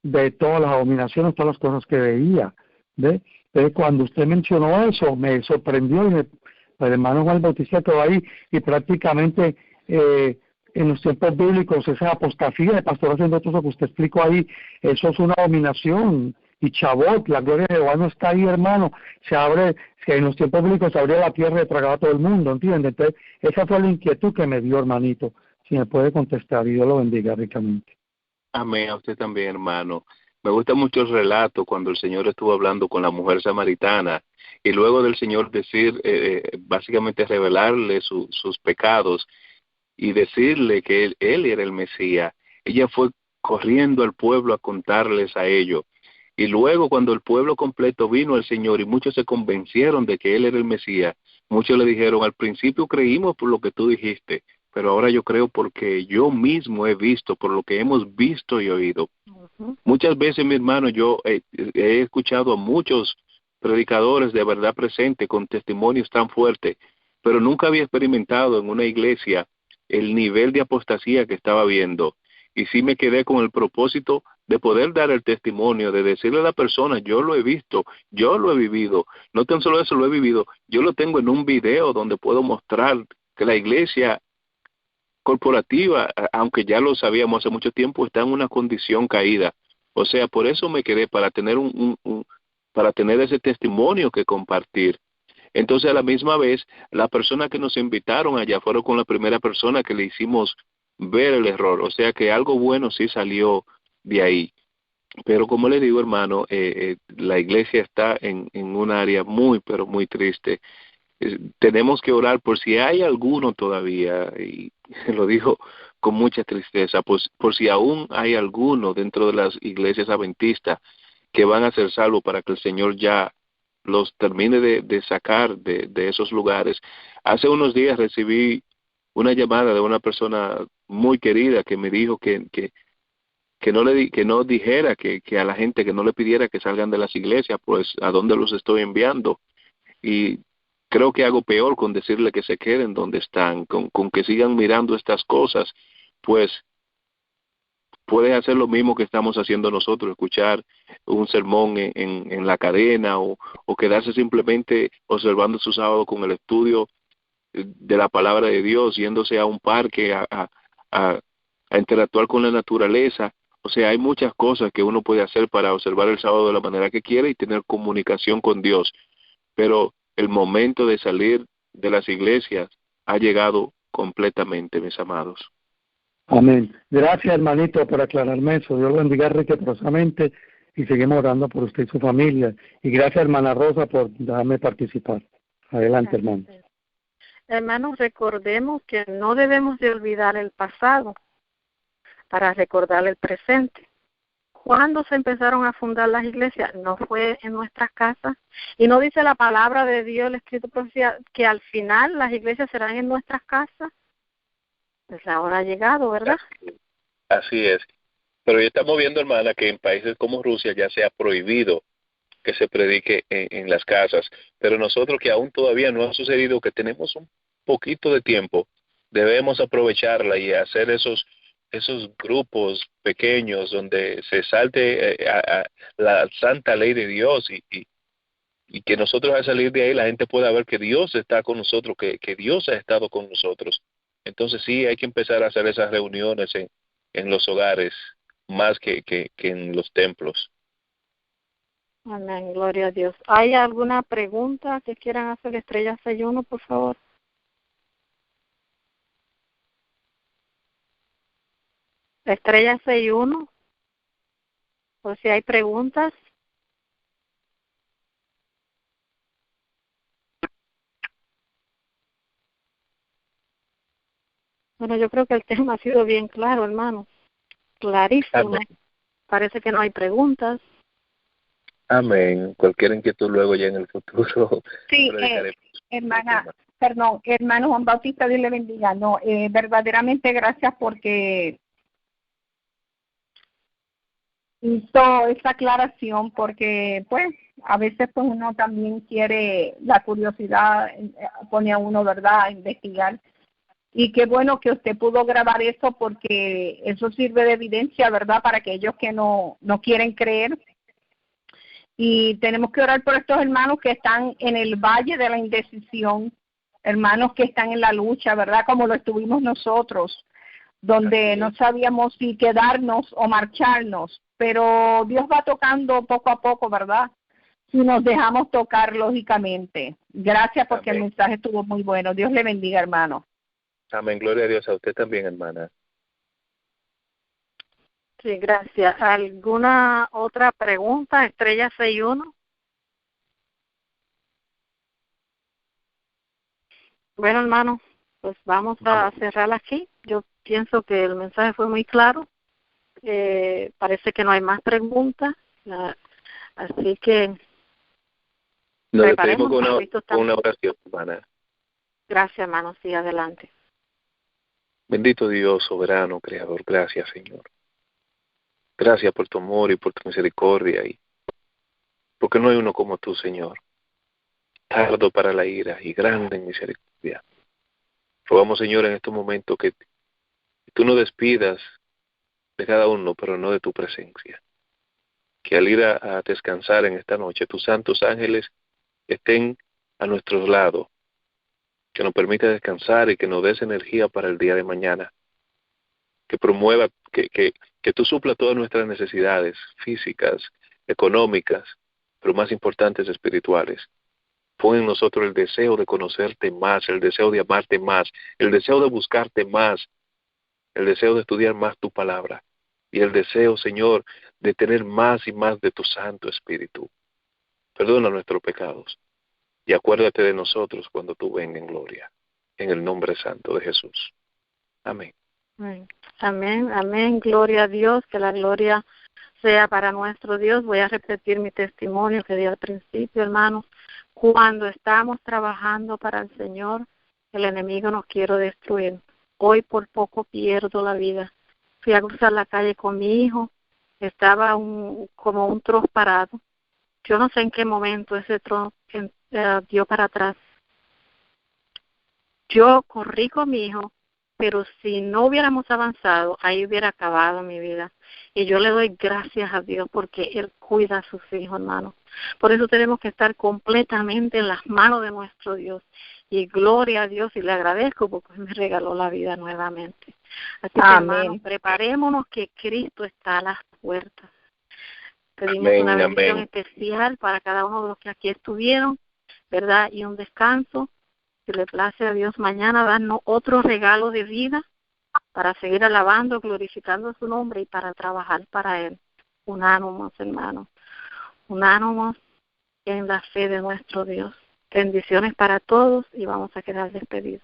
de todas las abominaciones, todas las cosas que veía, ¿ve? Entonces, cuando usted mencionó eso, me sorprendió, y el hermano Juan Bautista quedó ahí, y prácticamente en los tiempos bíblicos esa apostasía de pastor haciendo todo eso que usted explicó ahí, eso es una abominación, y Chabot, la gloria de Jehová no está ahí, hermano, se abre, que en los tiempos bíblicos se abrió la tierra y tragaba a todo el mundo, ¿entiende? Entonces, esa fue la inquietud que me dio, hermanito, si me puede contestar, y Dios lo bendiga ricamente. Amén, a usted también, hermano. Me gusta mucho el relato cuando el Señor estuvo hablando con la mujer samaritana y luego del Señor decir, básicamente revelarle sus pecados y decirle que él era el Mesías. Ella fue corriendo al pueblo a contarles a ellos. Y luego cuando el pueblo completo vino al Señor y muchos se convencieron de que Él era el Mesías, muchos le dijeron, al principio creímos por lo que tú dijiste, pero ahora yo creo porque yo mismo he visto, por lo que hemos visto y oído. Ujú. Muchas veces, mi hermano, yo he escuchado a muchos predicadores de verdad presente con testimonios tan fuertes, pero nunca había experimentado en una iglesia el nivel de apostasía que estaba viendo. Y sí me quedé con el propósito de poder dar el testimonio, de decirle a la persona, yo lo he visto, yo lo he vivido, no tan solo eso lo he vivido, yo lo tengo en un video donde puedo mostrar que la iglesia corporativa, aunque ya lo sabíamos hace mucho tiempo, está en una condición caída. O sea, por eso me quedé para tener para tener ese testimonio que compartir. Entonces, a la misma vez, la persona que nos invitaron allá fueron con la primera persona que le hicimos ver el error. O sea, que algo bueno sí salió de ahí. Pero como le digo, hermano, la iglesia está en un área muy, pero muy triste. Tenemos que orar por si hay alguno todavía, y lo digo con mucha tristeza, pues por si aún hay alguno dentro de las iglesias adventistas que van a ser salvos para que el Señor ya los termine de sacar de esos lugares. Hace unos días recibí una llamada de una persona muy querida que me dijo que no dijera que a la gente que no le pidiera que salgan de las iglesias, pues a dónde los estoy enviando. Y creo que hago peor con decirle que se queden donde están, con que sigan mirando estas cosas, pues puede hacer lo mismo que estamos haciendo nosotros, escuchar un sermón en la cadena o quedarse simplemente observando su sábado con el estudio de la palabra de Dios, yéndose a un parque a interactuar con la naturaleza. O sea, hay muchas cosas que uno puede hacer para observar el sábado de la manera que quiere y tener comunicación con Dios, pero el momento de salir de las iglesias ha llegado completamente, mis amados. Amén. Gracias, hermanito, por aclararme eso. Dios lo bendiga riquezosamente, y seguimos orando por usted y su familia. Y gracias, hermana Rosa, por dejarme participar. Adelante, hermano. Hermanos, recordemos que no debemos de olvidar el pasado para recordar el presente. ¿Cuándo se empezaron a fundar las iglesias? No fue en nuestras casas. Y no dice la palabra de Dios, el escrito profecía, que al final las iglesias serán en nuestras casas. Pues la hora ha llegado, ¿verdad? Así es. Pero ya estamos viendo, hermana, que en países como Rusia ya se ha prohibido que se predique en las casas. Pero nosotros, que aún todavía no ha sucedido, que tenemos un poquito de tiempo, debemos aprovecharla y hacer esos grupos pequeños donde se salte a la santa ley de Dios y que nosotros al salir de ahí la gente pueda ver que Dios está con nosotros, que Dios ha estado con nosotros. Entonces sí, hay que empezar a hacer esas reuniones en los hogares más que en los templos. Amén, gloria a Dios. ¿Hay alguna pregunta que quieran hacer Estrella 61, por favor? Estrella 61, o si hay preguntas. Bueno, yo creo que el tema ha sido bien claro, hermano. Clarísimo. Amén. Parece que no hay preguntas. Amén. Cualquier inquietud luego ya en el futuro. Sí, hermana, perdón, hermano Juan Bautista, Dios le bendiga. No, verdaderamente gracias porque hizo esta aclaración, porque pues a veces pues uno también quiere, la curiosidad pone a uno, ¿verdad?, a investigar. Y qué bueno que usted pudo grabar eso, porque eso sirve de evidencia, ¿verdad?, para aquellos que no quieren creer. Y tenemos que orar por estos hermanos que están en el valle de la indecisión, hermanos que están en la lucha, ¿verdad?, como lo estuvimos nosotros, donde no sabíamos si quedarnos o marcharnos, pero Dios va tocando poco a poco, ¿verdad?, si nos dejamos tocar lógicamente. Gracias, porque Amén. el mensaje estuvo muy bueno. Dios le bendiga, hermano. Amén. Gloria a Dios. A usted también, hermana. Sí, gracias. ¿Alguna otra pregunta, Estrella 61? Bueno, hermano, pues vamos a cerrar aquí. Yo pienso que el mensaje fue muy claro. Parece que no hay más preguntas. Así que Nos despedimos preparémonos. con una oración, hermana. Gracias, hermano. Sí, adelante. Bendito Dios, soberano, creador. Gracias, Señor. Gracias por tu amor y por tu misericordia, y porque no hay uno como tú, Señor. Tardo para la ira y grande en misericordia. Rogamos, Señor, en estos momentos que tú nos despidas de cada uno, pero no de tu presencia. Que al ir a descansar en esta noche, tus santos ángeles estén a nuestros lados, que nos permita descansar y que nos des energía para el día de mañana. Que promueva, que tú suplas todas nuestras necesidades físicas, económicas, pero más importantes, espirituales. Pon en nosotros el deseo de conocerte más, el deseo de amarte más, el deseo de buscarte más, el deseo de estudiar más tu palabra y el deseo, Señor, de tener más y más de tu Santo Espíritu. Perdona nuestros pecados y acuérdate de nosotros cuando tú vengas en gloria. En el nombre santo de Jesús. Amén. Amén, amén. Gloria a Dios, que la gloria sea para nuestro Dios. Voy a repetir mi testimonio que di al principio, hermanos. Cuando estamos trabajando para el Señor, el enemigo nos quiere destruir. Hoy por poco pierdo la vida. Fui a cruzar la calle con mi hijo, estaba como un trozo parado. Yo no sé en qué momento ese trozo dio para atrás. Yo corrí con mi hijo, pero si no hubiéramos avanzado, ahí hubiera acabado mi vida. Y yo le doy gracias a Dios porque Él cuida a sus hijos, hermano. Por eso tenemos que estar completamente en las manos de nuestro Dios. Y gloria a Dios, y le agradezco porque me regaló la vida nuevamente. Así que, hermanos, preparémonos que Cristo está a las puertas. Pedimos una bendición especial para cada uno de los que aquí estuvieron, ¿verdad? Y un descanso. Si le place a Dios, mañana darnos otro regalo de vida para seguir alabando, glorificando su nombre y para trabajar para Él. Unánimos, hermanos. Unánimos en la fe de nuestro Dios. Bendiciones para todos y vamos a quedar despedidos.